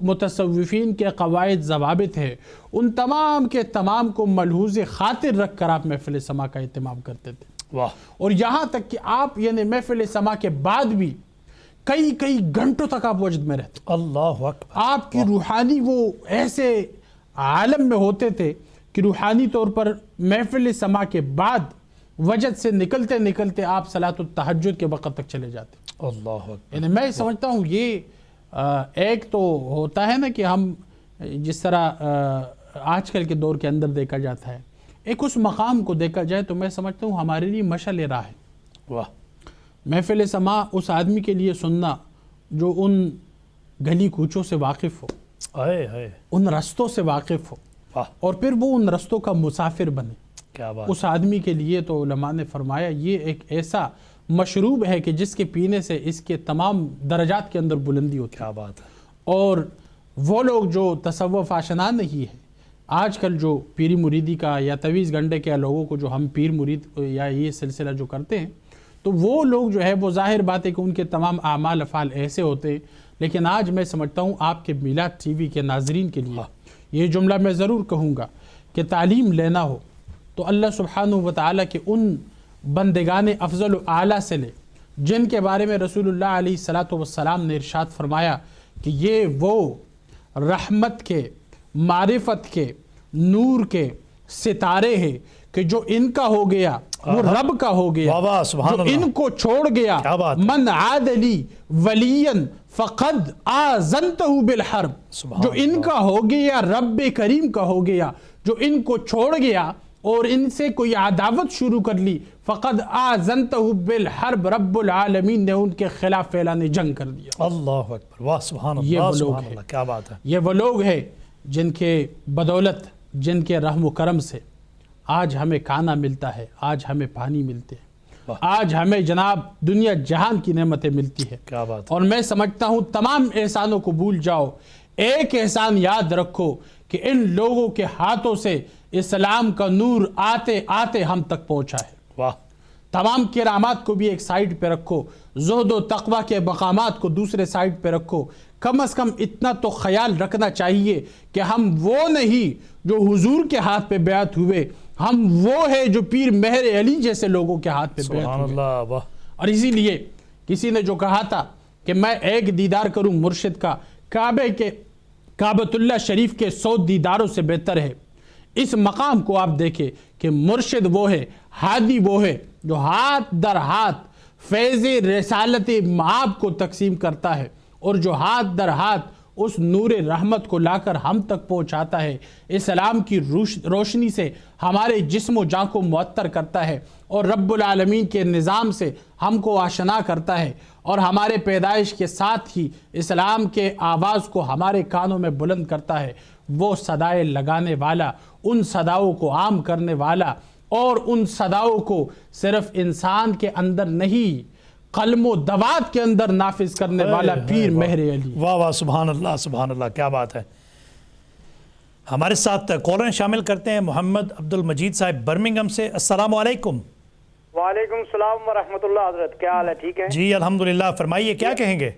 متصوفین کے قواعد ضوابط ہے، ان تمام کے تمام کو ملحوظ خاطر رکھ کر آپ محفل سماع کا اہتمام کرتے تھے. واہ. اور یہاں تک کہ آپ یعنی محفل سماع کے بعد بھی کئی گھنٹوں تک آپ وجد میں رہتے. اللہ اکبر. آپ کی روحانی وہ ایسے عالم میں ہوتے تھے کہ روحانی طور پر محفل سماع کے بعد وجد سے نکلتے آپ صلاۃ التہجد کے وقت تک چلے جاتے. اللہ اکبر. یعنی میں سمجھتا ہوں یہ ایک تو ہوتا ہے نا کہ ہم جس طرح آج کل کے دور کے اندر دیکھا جاتا ہے، ایک اس مقام کو دیکھا جائے تو میں سمجھتا ہوں ہمارے لیے مشعل راہ ہے. واہ. محفل سماع اس آدمی کے لیے سننا جو ان گلی کوچوں سے واقف ہو، ان رستوں سے واقف ہو، اور پھر وہ ان رستوں کا مسافر بنے. کیا بات. اس آدمی کے لیے تو علماء نے فرمایا یہ ایک ایسا مشروب ہے کہ جس کے پینے سے اس کے تمام درجات کے اندر بلندی ہوتی ہے. کیا بات ہے. اور وہ لوگ جو تصوف آشنا نہیں ہے، آج کل جو پیری مریدی کا یا تویز گنڈے کے لوگوں کو جو ہم پیر مرید یا یہ سلسلہ جو کرتے ہیں، تو وہ لوگ جو ہے وہ ظاہر بات ہے کہ ان کے تمام اعمال افعال ایسے ہوتے ہیں. لیکن آج میں سمجھتا ہوں آپ کے میلاد ٹی وی کے ناظرین کے لیے یہ جملہ میں ضرور کہوں گا کہ تعلیم لینا ہو تو اللہ سبحانہ و تعالیٰ کے ان بندگان افضل و اعلیٰ سے لے جن کے بارے میں رسول اللہ علیہ الصلوۃ والسلام نے ارشاد فرمایا کہ یہ وہ رحمت کے، معرفت کے، نور کے ستارے ہیں کہ جو ان کا ہو گیا وہ رب کا ہو گیا، واہ واہ سبحان جو اللہ، ان کو چھوڑ گیا کیا بات ہے۔ من عاد لی ولیا فقد آذنتہ بالحرب، سبحان جو ان کا ہو گیا رب کریم کا ہو گیا، جو ان کو چھوڑ گیا اور ان سے کوئی عداوت شروع کر لی، فقد آذنتہ بالحرب، رب العالمین نے ان کے خلاف اعلان جنگ کر دیا۔ اللہ اکبر، واہ سبحان یہ اللہ وہ لوگ سبحان ہیں۔ اللہ، کیا بات ہے۔ یہ وہ لوگ ہیں جن کے بدولت، جن کے رحم و کرم سے آج ہمیں کھانا ملتا ہے، آج ہمیں پانی ملتے ہیں، آج ہمیں جناب دنیا جہان کی نعمتیں ملتی ہے۔ کیا بات ہے۔ اور میں سمجھتا ہوں تمام احسانوں کو بھول جاؤ، ایک احسان یاد رکھو کہ ان لوگوں کے ہاتھوں سے اسلام کا نور آتے آتے ہم تک پہنچا ہے۔ واہ، تمام کرامات کو بھی ایک سائیڈ پہ رکھو، زہد و تقوی کے مقامات کو دوسرے سائیڈ پہ رکھو۔ کم از کم اتنا تو خیال رکھنا چاہیے کہ ہم وہ نہیں جو حضور کے ہاتھ پہ بیعت ہوئے، ہم وہ ہے جو پیر مہر علی جیسے لوگوں کے ہاتھ پہ بیعت سبحان ہوئے۔ اللہ، واہ، اور اسی لیے کسی نے جو کہا تھا کہ میں ایک دیدار کروں مرشد کا کعبۃ اللہ شریف کے 100 دیداروں سے بہتر ہے، اس مقام کو آپ دیکھیں کہ مرشد وہ ہے، ہادی وہ ہے جو ہاتھ در ہاتھ فیض رسالت معاب کو تقسیم کرتا ہے، اور جو ہاتھ در ہاتھ اس نور رحمت کو لا کر ہم تک پہنچاتا ہے، اسلام کی روشنی سے ہمارے جسم و جاں کو معطر کرتا ہے، اور رب العالمین کے نظام سے ہم کو آشنا کرتا ہے، اور ہمارے پیدائش کے ساتھ ہی اسلام کے آواز کو ہمارے کانوں میں بلند کرتا ہے۔ وہ صدائے لگانے والا، ان صداؤں کو عام کرنے والا، اور ان صداؤں کو صرف انسان کے اندر نہیں قلم و دوات کے اندر نافذ کرنے والا پیر مہر علی۔ واہ واہ سبحان اللہ سبحان اللہ، کیا بات ہے۔ ہمارے ساتھ کالر شامل کرتے ہیں محمد عبد المجید صاحب برمنگھم سے۔ السلام علیکم۔ وعلیکم السلام ورحمۃ اللہ حضرت، کیا حال ہے؟ ٹھیک ہے جی الحمدللہ، فرمائیے کیا کہیں گے؟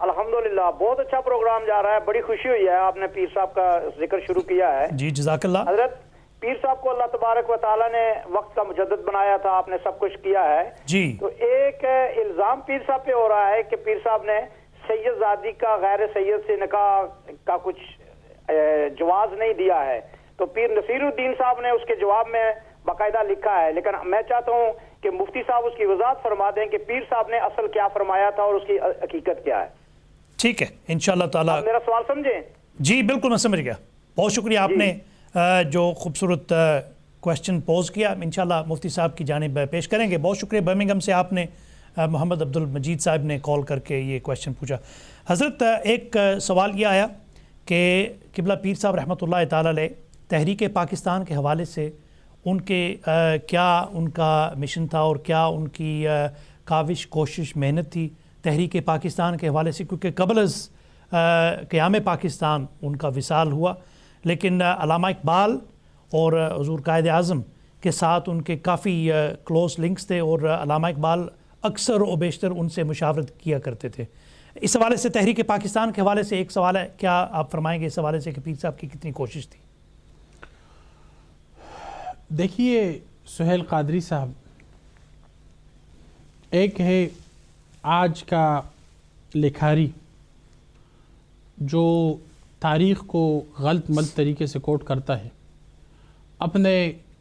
الحمدللہ بہت اچھا پروگرام جا رہا ہے، بڑی خوشی ہوئی ہے آپ نے پیر صاحب کا ذکر شروع کیا ہے۔ جی جزاک اللہ۔ حضرت پیر صاحب کو اللہ تبارک و تعالیٰ نے وقت کا مجدد بنایا تھا، آپ نے سب کچھ کیا ہے جی، تو ایک الزام پیر صاحب پہ ہو رہا ہے کہ پیر صاحب نے سید زادی کا غیر سید سے نکاح کا کچھ جواز نہیں دیا ہے، تو پیر نصیر الدین صاحب نے اس کے جواب میں باقاعدہ لکھا ہے، لیکن میں چاہتا ہوں کہ مفتی صاحب اس کی وضاحت فرما دیں کہ پیر صاحب نے اصل کیا فرمایا تھا اور اس کی حقیقت کیا ہے۔ ٹھیک ہے انشاءاللہ تعالی۔ آپ میرا سوال سمجھیں؟ جی بالکل میں سمجھ گیا، بہت شکریہ آپ نے جو خوبصورت کویسچن پوز کیا، انشاءاللہ مفتی صاحب کی جانب پیش کریں گے۔ بہت شکریہ برمنگھم سے آپ نے محمد عبد المجید صاحب نے کال کر کے یہ کویسچن پوچھا۔ حضرت ایک سوال یہ آیا کہ قبلہ پیر صاحب رحمۃ اللہ تعالی علیہ تحریک پاکستان کے حوالے سے ان کے کیا ان کا مشن تھا اور کیا ان کی کاوش کوشش محنت تھی تحریک پاکستان کے حوالے سے، کیونکہ قبل از قیام پاکستان ان کا وصال ہوا، لیکن علامہ اقبال اور حضور قائد اعظم کے ساتھ ان کے کافی کلوز لنکس تھے، اور علامہ اقبال اکثر و بیشتر ان سے مشاورت کیا کرتے تھے۔ اس حوالے سے تحریک پاکستان کے حوالے سے ایک سوال ہے، کیا آپ فرمائیں گے اس حوالے سے کہ پیر صاحب کی کتنی کوشش تھی؟ دیکھیے سہیل قادری صاحب، ایک ہے آج کا لکھاری جو تاریخ کو غلط ملت طریقے سے کوٹ کرتا ہے، اپنے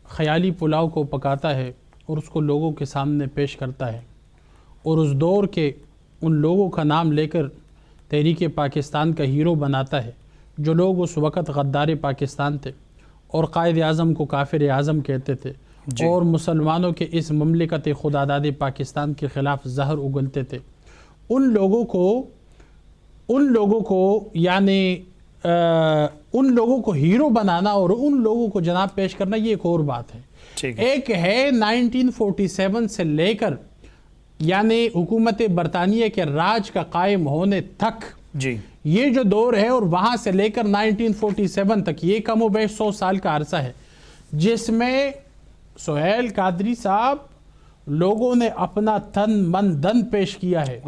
خیالی پلاؤ کو پکاتا ہے اور اس کو لوگوں کے سامنے پیش کرتا ہے، اور اس دور کے ان لوگوں کا نام لے کر تحریک پاکستان کا ہیرو بناتا ہے جو لوگ اس وقت غدار پاکستان تھے اور قائد اعظم کو کافر اعظم کہتے تھے، اور مسلمانوں کے اس مملکت خداداد پاکستان کے خلاف زہر اگلتے تھے۔ ان لوگوں کو یعنی ان لوگوں کو ہیرو بنانا اور ان لوگوں کو جناب پیش کرنا، یہ ایک اور بات ہے۔ ایک ہے 1947 سے لے کر یعنی حکومت برطانیہ کے راج کا قائم ہونے تک یہ جو دور ہے، اور وہاں سے لے کر 1947 تک، یہ کم و بیش 100 سال کا عرصہ ہے، جس میں سہیل قادری صاحب لوگوں نے اپنا تن من دن پیش کیا ہے،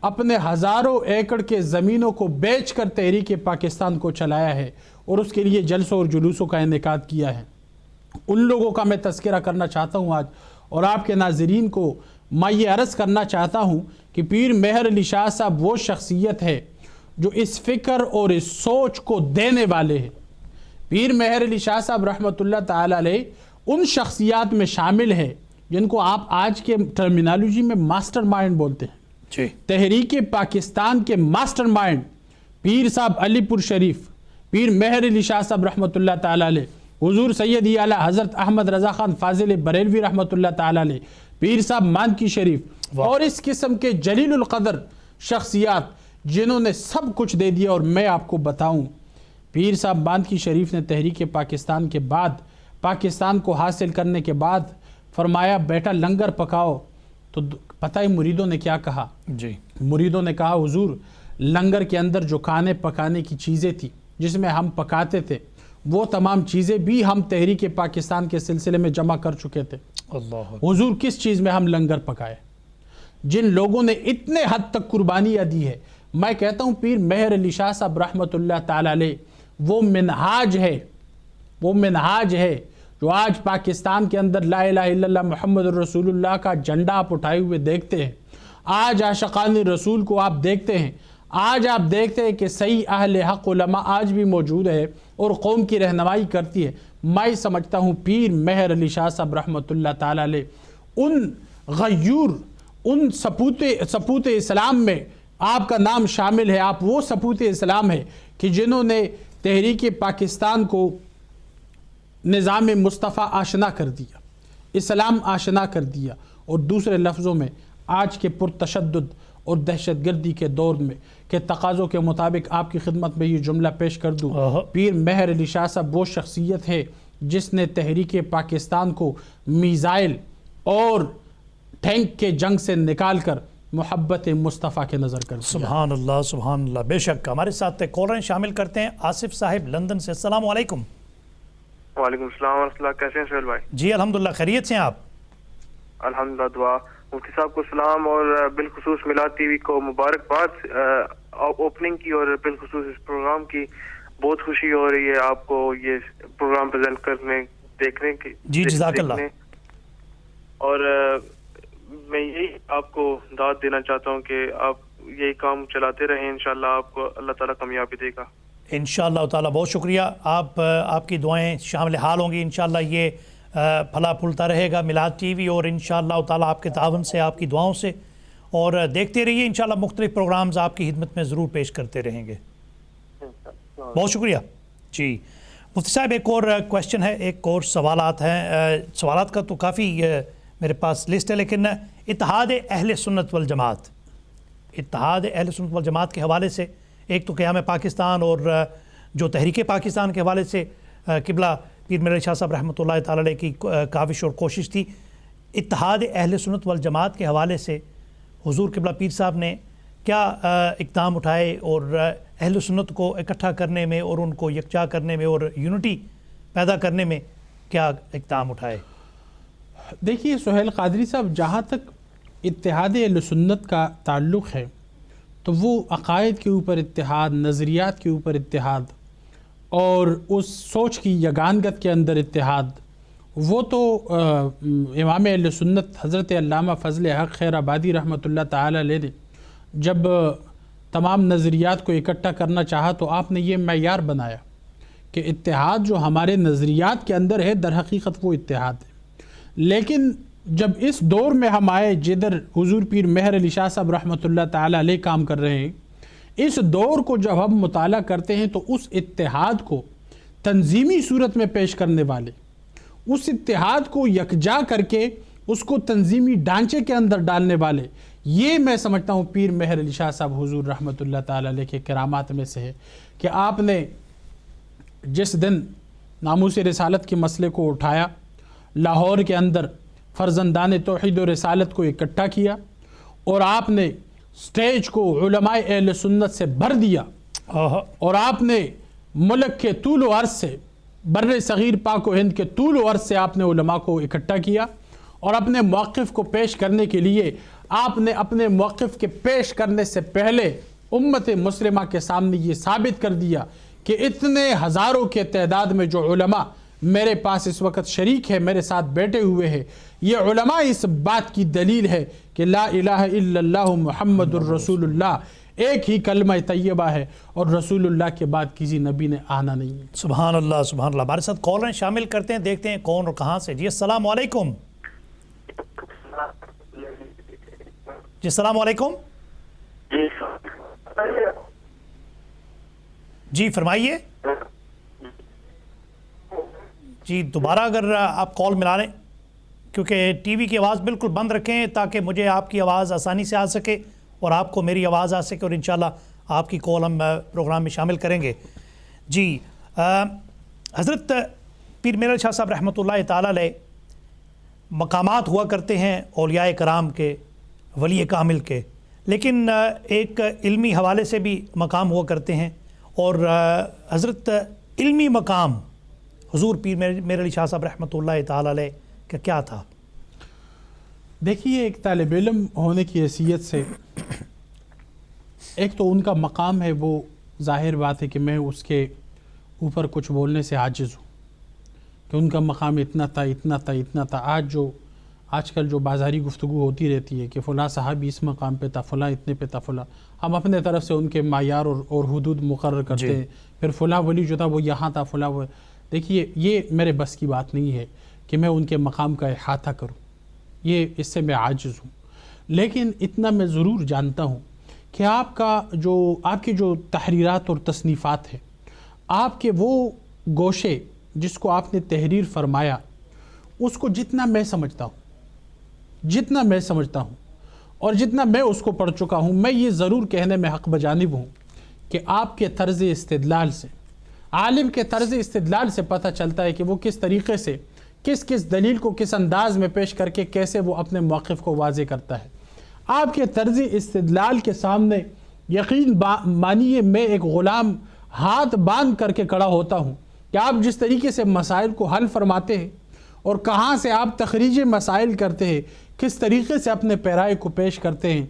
اپنے ہزاروں ایکڑ کے زمینوں کو بیچ کر تحریک پاکستان کو چلایا ہے، اور اس کے لیے جلسوں اور جلوسوں کا انعقاد کیا ہے۔ ان لوگوں کا میں تذکرہ کرنا چاہتا ہوں آج، اور آپ کے ناظرین کو میں یہ عرض کرنا چاہتا ہوں کہ پیر مہر علی شاہ صاحب وہ شخصیت ہے جو اس فکر اور اس سوچ کو دینے والے ہیں۔ پیر مہر علی شاہ صاحب رحمۃ اللہ تعالی علیہ ان شخصیات میں شامل ہے جن کو آپ آج کے ٹرمینالوجی میں ماسٹر مائنڈ بولتے ہیں۔ جی تحریک پاکستان کے ماسٹر مائنڈ پیر صاحب علی پور شریف، پیر مہر علی شاہ صاحب رحمۃ اللہ تعالی علیہ، حضور سید اعلیٰ حضرت احمد رضا خان فاضل بریلوی رحمۃ اللہ تعالی علیہ، پیر صاحب مانکی شریف اور اس قسم کے جلیل القدر شخصیات جنہوں نے سب کچھ دے دیا۔ اور میں آپ کو بتاؤں، پیر صاحب مانکی شریف نے تحریک پاکستان کے بعد، پاکستان کو حاصل کرنے کے بعد فرمایا بیٹا لنگر پکاؤ، تو پتہ ہی مریدوں نے کیا کہا؟ جی مریدوں نے کہا حضور لنگر کے اندر جو کھانے پکانے کی چیزیں تھی جس میں ہم پکاتے تھے وہ تمام چیزیں بھی ہم تحریک پاکستان کے سلسلے میں جمع کر چکے تھے۔ اللہ حضور کس چیز میں ہم لنگر پکائے؟ جن لوگوں نے اتنے حد تک قربانیاں دی ہے، میں کہتا ہوں پیر مہر علی شاہ صاحب رحمۃ اللہ تعالی علیہ وہ منہاج ہے، وہ منہاج ہے جو آج پاکستان کے اندر لا الہ الا اللہ محمد الرسول اللہ کا جھنڈا آپ اٹھائے ہوئے دیکھتے ہیں۔ آج عاشقان رسول کو آپ دیکھتے ہیں، آج آپ دیکھتے ہیں کہ صحیح اہل حق علماء آج بھی موجود ہے اور قوم کی رہنمائی کرتی ہے۔ میں سمجھتا ہوں پیر مہر علی شاہ صاحب رحمۃ اللہ تعالی علیہ ان غیور، ان سپوت اسلام میں آپ کا نام شامل ہے۔ آپ وہ سپوت اسلام ہے کہ جنہوں نے تحریک پاکستان کو نظام مصطفیٰ آشنا کر دیا، اسلام آشنا کر دیا، اور دوسرے لفظوں میں آج کے پرتشدد اور دہشت گردی کے دور میں کہ تقاضوں کے مطابق آپ کی خدمت میں یہ جملہ پیش کر دوں، پیر مہر علی شاہ صاحب وہ شخصیت ہے جس نے تحریک پاکستان کو میزائل اور ٹینک کے جنگ سے نکال کر محبت مصطفیٰ کے نظر کر دیا۔ سبحان اللہ سبحان اللہ۔ بے شک ہمارے ساتھ کالر شامل کرتے ہیں آصف صاحب لندن سے۔ السلام علیکم۔ وعلیکم السلام ورحمۃ اللہ، کیسے ہیں سہیل بھائی؟ جی الحمدللہ، خیریت سے ہیں آپ؟ الحمدللہ، دعا۔ مفتی صاحب کو سلام اور بالخصوص میلاد ٹی وی کو مبارکباد اوپننگ کی، اور بالخصوص اس پروگرام کی بہت خوشی ہو رہی ہے آپ کو یہ پروگرام پریزنٹ کرنے دیکھنے کی۔ جی جزاک اللہ۔ اور میں یہی آپ کو دعوت دینا چاہتا ہوں کہ آپ یہی کام چلاتے رہیں، انشاءاللہ آپ کو اللہ تعالیٰ کامیابی دے گا انشاءاللہ تعالیٰ۔ بہت شکریہ، آپ کی دعائیں شامل حال ہوں گی انشاءاللہ، یہ پھلا پھولتا رہے گا میلاد ٹی وی، اور انشاءاللہ تعالیٰ آپ کے تعاون سے، آپ کی دعاؤں سے، اور دیکھتے رہیے انشاءاللہ مختلف پروگرامز آپ کی خدمت میں ضرور پیش کرتے رہیں گے۔ بہت شکریہ۔ جی مفتی صاحب ایک اور کویشچن ہے، ایک اور سوالات ہیں، سوالات کا تو کافی میرے پاس لسٹ ہے، لیکن اتحاد اہل سنت والجماعت، اتحاد اہل سنت والجماعت کے حوالے سے ایک تو قیام پاکستان اور جو تحریک پاکستان کے حوالے سے قبلہ پیر مہر علی شاہ صاحب رحمۃ اللہ تعالی علیہ کی کاوش اور کوشش تھی، اتحاد اہل سنت والجماعت کے حوالے سے حضور قبلہ پیر صاحب نے کیا اقدام اٹھائے اور اہل سنت کو اکٹھا کرنے میں اور ان کو یکجا کرنے میں اور یونٹی پیدا کرنے میں کیا اقدام اٹھائے؟ دیکھیے سہیل قادری صاحب، جہاں تک اتحاد اہل سنت کا تعلق ہے تو وہ عقائد کے اوپر اتحاد، نظریات کے اوپر اتحاد اور اس سوچ کی یگانگت کے اندر اتحاد، وہ تو امام اہل سنت حضرت علامہ فضل حق خیر آبادی رحمۃ اللہ تعالی علیہ نے جب تمام نظریات کو اکٹھا کرنا چاہا تو آپ نے یہ معیار بنایا کہ اتحاد جو ہمارے نظریات کے اندر ہے در حقیقت وہ اتحاد ہے۔ لیکن جب اس دور میں ہم آئے جدھر حضور پیر مہر علی شاہ صاحب رحمۃ اللہ تعالی علیہ کام کر رہے ہیں، اس دور کو جب ہم مطالعہ کرتے ہیں تو اس اتحاد کو تنظیمی صورت میں پیش کرنے والے، اس اتحاد کو یکجا کر کے اس کو تنظیمی ڈھانچے کے اندر ڈالنے والے، یہ میں سمجھتا ہوں پیر مہر علی شاہ صاحب حضور رحمۃ اللہ تعالی علیہ کے کرامات میں سے ہے کہ آپ نے جس دن ناموس رسالت کے مسئلے کو اٹھایا، لاہور کے اندر فرزندان توحید و رسالت کو اکٹھا کیا اور آپ نے سٹیج کو علماء اہل سنت سے بھر دیا، اور آپ نے ملک کے طول و عرض سے، بر صغیر پاک و ہند کے طول و عرض سے آپ نے علماء کو اکٹھا کیا، اور اپنے موقف کو پیش کرنے کے لیے آپ نے اپنے موقف کے پیش کرنے سے پہلے امت مسلمہ کے سامنے یہ ثابت کر دیا کہ اتنے ہزاروں کے تعداد میں جو علماء میرے پاس اس وقت شریک ہے، میرے ساتھ بیٹھے ہوئے ہیں، یہ علماء اس بات کی دلیل ہے کہ لا الہ الا اللہ محمد الرسول اللہ ایک ہی کلمہ طیبہ ہے اور رسول اللہ کے بعد کسی نبی نے آنا نہیں ہے۔ سبحان اللہ سبحان اللہ۔ ہمارے ساتھ کالر شامل کرتے ہیں، دیکھتے ہیں کون اور کہاں سے۔ جی السلام علیکم۔ جی السلام علیکم۔ جی فرمائیے۔ جی دوبارہ اگر آپ کال ملا لیں، کیونکہ ٹی وی کی آواز بالکل بند رکھیں تاکہ مجھے آپ کی آواز آسانی سے آ سکے اور آپ کو میری آواز آ سکے، اور انشاءاللہ آپ کی کال ہم پروگرام میں شامل کریں گے۔ جی حضرت پیر میرا علی شاہ صاحب رحمۃ اللہ تعالیٰ علیہ مقامات ہوا کرتے ہیں اولیاء کرام کے، ولی کامل کے، لیکن ایک علمی حوالے سے بھی مقام ہوا کرتے ہیں، اور حضرت علمی مقام حضور پیر میرا علی شاہ صاحب رحمۃ اللہ تعالیٰ علیہ کا کیا تھا؟ دیکھیے، ایک طالب علم ہونے کی حیثیت سے ایک تو ان کا مقام ہے، وہ ظاہر بات ہے کہ میں اس کے اوپر کچھ بولنے سے عاجز ہوں کہ ان کا مقام اتنا تھا اتنا تھا اتنا تھا۔ آج کل جو بازاری گفتگو ہوتی رہتی ہے کہ فلاں صحابی اس مقام پہ تھا، فلاں اتنے پہ تھا، فلاں، ہم اپنے طرف سے ان کے معیار اور حدود مقرر کرتے ہیں، پھر فلاں ولی جو تھا وہ یہاں تھا، فلاں وہ۔ دیکھیے، یہ میرے بس کی بات نہیں ہے کہ میں ان کے مقام کا احاطہ کروں، یہ اس سے میں عاجز ہوں، لیکن اتنا میں ضرور جانتا ہوں کہ آپ کی جو تحریرات اور تصنیفات ہیں، آپ کے وہ گوشے جس کو آپ نے تحریر فرمایا، اس کو جتنا میں سمجھتا ہوں اور جتنا میں اس کو پڑھ چکا ہوں، میں یہ ضرور کہنے میں حق بجانب ہوں کہ آپ کے طرز استدلال سے، عالم کے طرز استدلال سے پتہ چلتا ہے کہ وہ کس طریقے سے کس دلیل کو کس انداز میں پیش کر کے کیسے وہ اپنے موقف کو واضح کرتا ہے۔ آپ کے طرز استدلال کے سامنے یقین مانیے میں ایک غلام ہاتھ باندھ کر کے کھڑا ہوتا ہوں کہ آپ جس طریقے سے مسائل کو حل فرماتے ہیں اور کہاں سے آپ تخریج مسائل کرتے ہیں، کس طریقے سے اپنے پیرائے کو پیش کرتے ہیں۔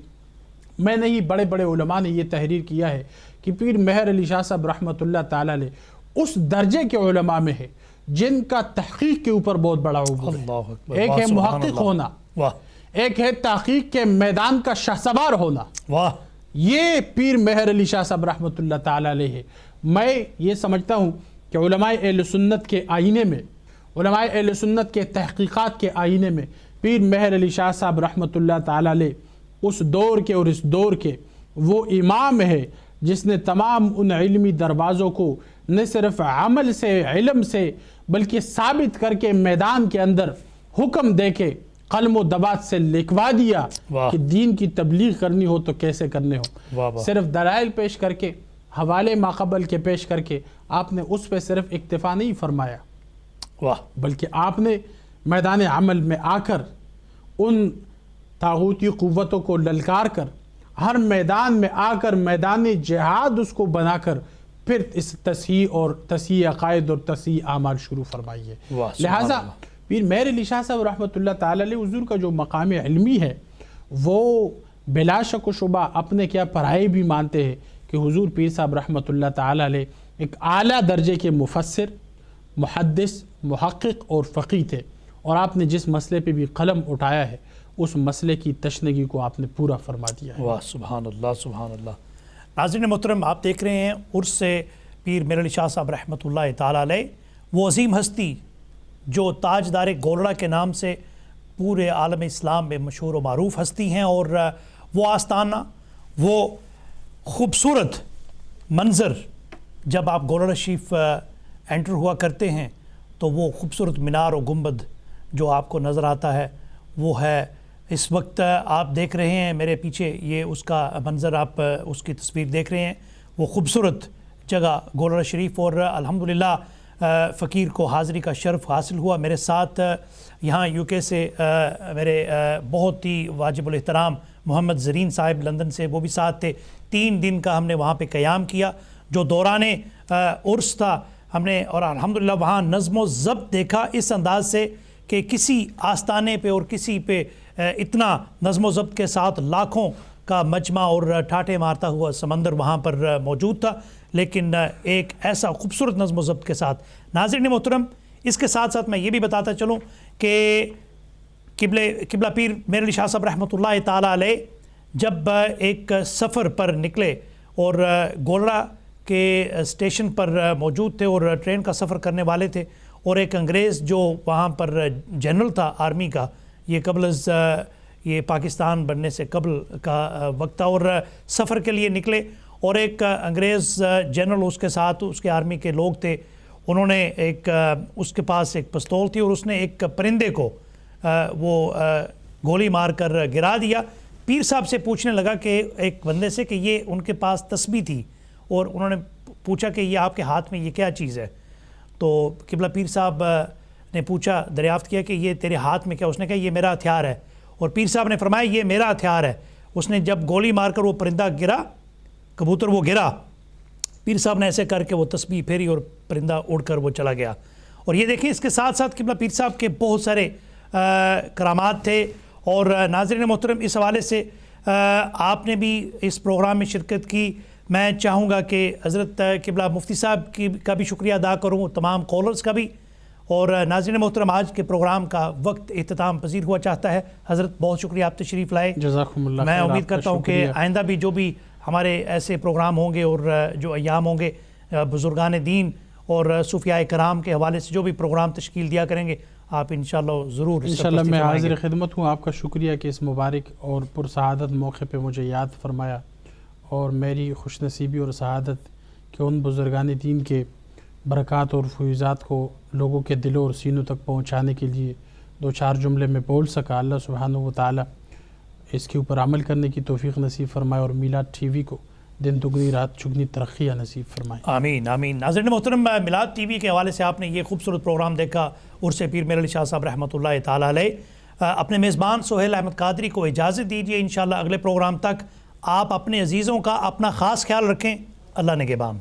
میں نہیں، بڑے بڑے علماء نے یہ تحریر کیا ہے کہ پیر مہر علی شاہ صاحب رحمۃ اللہ تعالیٰ علیہ اس درجے کے علماء میں ہے جن کا تحقیق کے اوپر بہت بڑا عبور ہے۔ ایک ہے محقق ہونا، ایک ہے تحقیق کے میدان کا شہسوار ہونا، یہ پیر مہر علی شاہ صاحب رحمۃ اللہ تعالیٰ علیہ ہے۔ میں یہ سمجھتا ہوں کہ علماء اہل سنت کے آئینے میں، علماء اہل سنت کے تحقیقات کے آئینے میں پیر مہر علی شاہ صاحب رحمۃ اللہ تعالیٰ علیہ اس دور کے اور اس دور کے وہ امام ہے جس نے تمام ان علمی دروازوں کو نہ صرف عمل سے، علم سے، بلکہ ثابت کر کے میدان کے اندر حکم دے کے قلم و دبات سے لکھوا دیا کہ دین کی تبلیغ کرنی ہو تو کیسے کرنے ہو۔ صرف دلائل پیش کر کے، حوالے ماقبل کے پیش کر کے آپ نے اس پہ صرف اکتفا نہیں فرمایا، بلکہ آپ نے میدان عمل میں آ کر ان طاغوتی قوتوں کو للکار کر، ہر میدان میں آ کر میدان جہاد اس کو بنا کر پھر اس تصحیح عقائد اور تصحیح اعمال شروع فرمائیے۔ لہٰذا پیر مہر علی شاہ صاحب رحمۃ اللہ تعالیٰ علیہ حضور کا جو مقام علمی ہے وہ بلا شک و شبہ اپنے کیا پرائے بھی مانتے ہیں کہ حضور پیر صاحب رحمۃ اللہ تعالیٰ علیہ ایک اعلیٰ درجے کے مفسر، محدث، محقق اور فقیہ تھے، اور آپ نے جس مسئلے پہ بھی قلم اٹھایا ہے اس مسئلے کی تشنگی کو آپ نے پورا فرما دیا ہے۔ واہ سبحان اللہ سبحان اللہ۔ ناظرین محترم، آپ دیکھ رہے ہیں عرس سے پیر مہر علی شاہ صاحب رحمۃ اللہ تعالیٰ علیہ، وہ عظیم ہستی جو تاجدار گولڑا کے نام سے پورے عالم اسلام میں مشہور و معروف ہستی ہیں، اور وہ آستانہ، وہ خوبصورت منظر جب آپ گولڑا شریف انٹر ہوا کرتے ہیں تو وہ خوبصورت مینار و گنبد جو آپ کو نظر آتا ہے وہ ہے اس وقت آپ دیکھ رہے ہیں میرے پیچھے، یہ اس کا منظر، آپ اس کی تصویر دیکھ رہے ہیں، وہ خوبصورت جگہ گولڑا شریف، اور الحمدللہ فقیر کو حاضری کا شرف حاصل ہوا۔ میرے ساتھ یہاں یو کے سے میرے بہت ہی واجب الاحترام محمد زرین صاحب لندن سے، وہ بھی ساتھ تھے۔ 3 دن کا ہم نے وہاں پہ قیام کیا، جو دوران عرس تھا ہم نے، اور الحمدللہ وہاں نظم و ضبط دیکھا اس انداز سے کہ کسی آستانے پہ اور کسی پہ اتنا نظم و ضبط کے ساتھ لاکھوں کا مجمع اور ٹھاٹے مارتا ہوا سمندر وہاں پر موجود تھا، لیکن ایک ایسا خوبصورت نظم و ضبط کے ساتھ۔ ناظرین محترم، اس کے ساتھ ساتھ میں یہ بھی بتاتا چلوں کہ قبلہ پیر میر علی شاہ صاحب رحمۃ اللہ تعالیٰ علیہ جب ایک سفر پر نکلے اور گولڑا کے اسٹیشن پر موجود تھے اور ٹرین کا سفر کرنے والے تھے، اور ایک انگریز جو وہاں پر جنرل تھا آرمی کا، یہ قبل از یہ پاکستان بننے سے قبل کا وقت تھا، اور سفر کے لیے نکلے، اور ایک انگریز جنرل اس کے ساتھ اس کے آرمی کے لوگ تھے، انہوں نے اس کے پاس ایک پستول تھی اور اس نے ایک پرندے کو وہ گولی مار کر گرا دیا۔ پیر صاحب سے پوچھنے لگا کہ ایک بندے سے کہ یہ ان کے پاس تسبیح تھی، اور انہوں نے پوچھا کہ یہ آپ کے ہاتھ میں یہ کیا چیز ہے؟ تو قبلہ پیر صاحب نے پوچھا، دریافت کیا کہ یہ تیرے ہاتھ میں کیا؟ اس نے کہا یہ میرا ہتھیار ہے، اور پیر صاحب نے فرمایا یہ میرا ہتھیار ہے۔ اس نے جب گولی مار کر وہ پرندہ گرا، کبوتر وہ گرا، پیر صاحب نے ایسے کر کے وہ تسبیح پھیری اور پرندہ اڑ کر وہ چلا گیا۔ اور یہ دیکھیں اس کے ساتھ ساتھ قبلہ پیر صاحب کے بہت سارے کرامات تھے۔ اور ناظرین محترم، اس حوالے سے آپ نے بھی اس پروگرام میں شرکت کی، میں چاہوں گا کہ حضرت قبلہ مفتی صاحب کا بھی شکریہ ادا کروں، تمام کالرز کا بھی۔ اور ناظرین محترم، آج کے پروگرام کا وقت اختتام پذیر ہوا چاہتا ہے۔ حضرت بہت شکریہ، آپ تشریف لائے، جزاکم اللہ میں خیر، امید آپ کا کرتا ہوں کہ شکریہ۔ آئندہ بھی جو بھی ہمارے ایسے پروگرام ہوں گے اور جو ایام ہوں گے بزرگان دین اور صوفیاء کرام کے حوالے سے جو بھی پروگرام تشکیل دیا کریں گے، آپ انشاءاللہ ضرور انشاءاللہ میں حاضر خدمت ہوں۔ آپ کا شکریہ کہ اس مبارک اور پرسعادت موقع پہ مجھے یاد فرمایا، اور میری خوش نصیبی اور سعادت کہ ان بزرگان دین کے برکات اور فیوزات کو لوگوں کے دلوں اور سینوں تک پہنچانے کے لیے دو چار جملے میں بول سکا۔ اللہ سبحانہ و تعالی اس کے اوپر عمل کرنے کی توفیق نصیب فرمائے، اور میلاد ٹی وی کو دن دگنی رات چگنی ترقیاں نصیب فرمائے۔ آمین آمین۔ ناظرین محترم، میلاد ٹی وی کے حوالے سے آپ نے یہ خوبصورت پروگرام دیکھا، عرس پیر میر علی شاہ صاحب رحمۃ اللہ تعالیٰ علیہ۔ اپنے میزبان سہیل احمد قادری کو اجازت دیجیے، انشاءاللہ اگلے پروگرام تک آپ اپنے عزیزوں کا اپنا خاص خیال رکھیں۔ اللہ نگہبان۔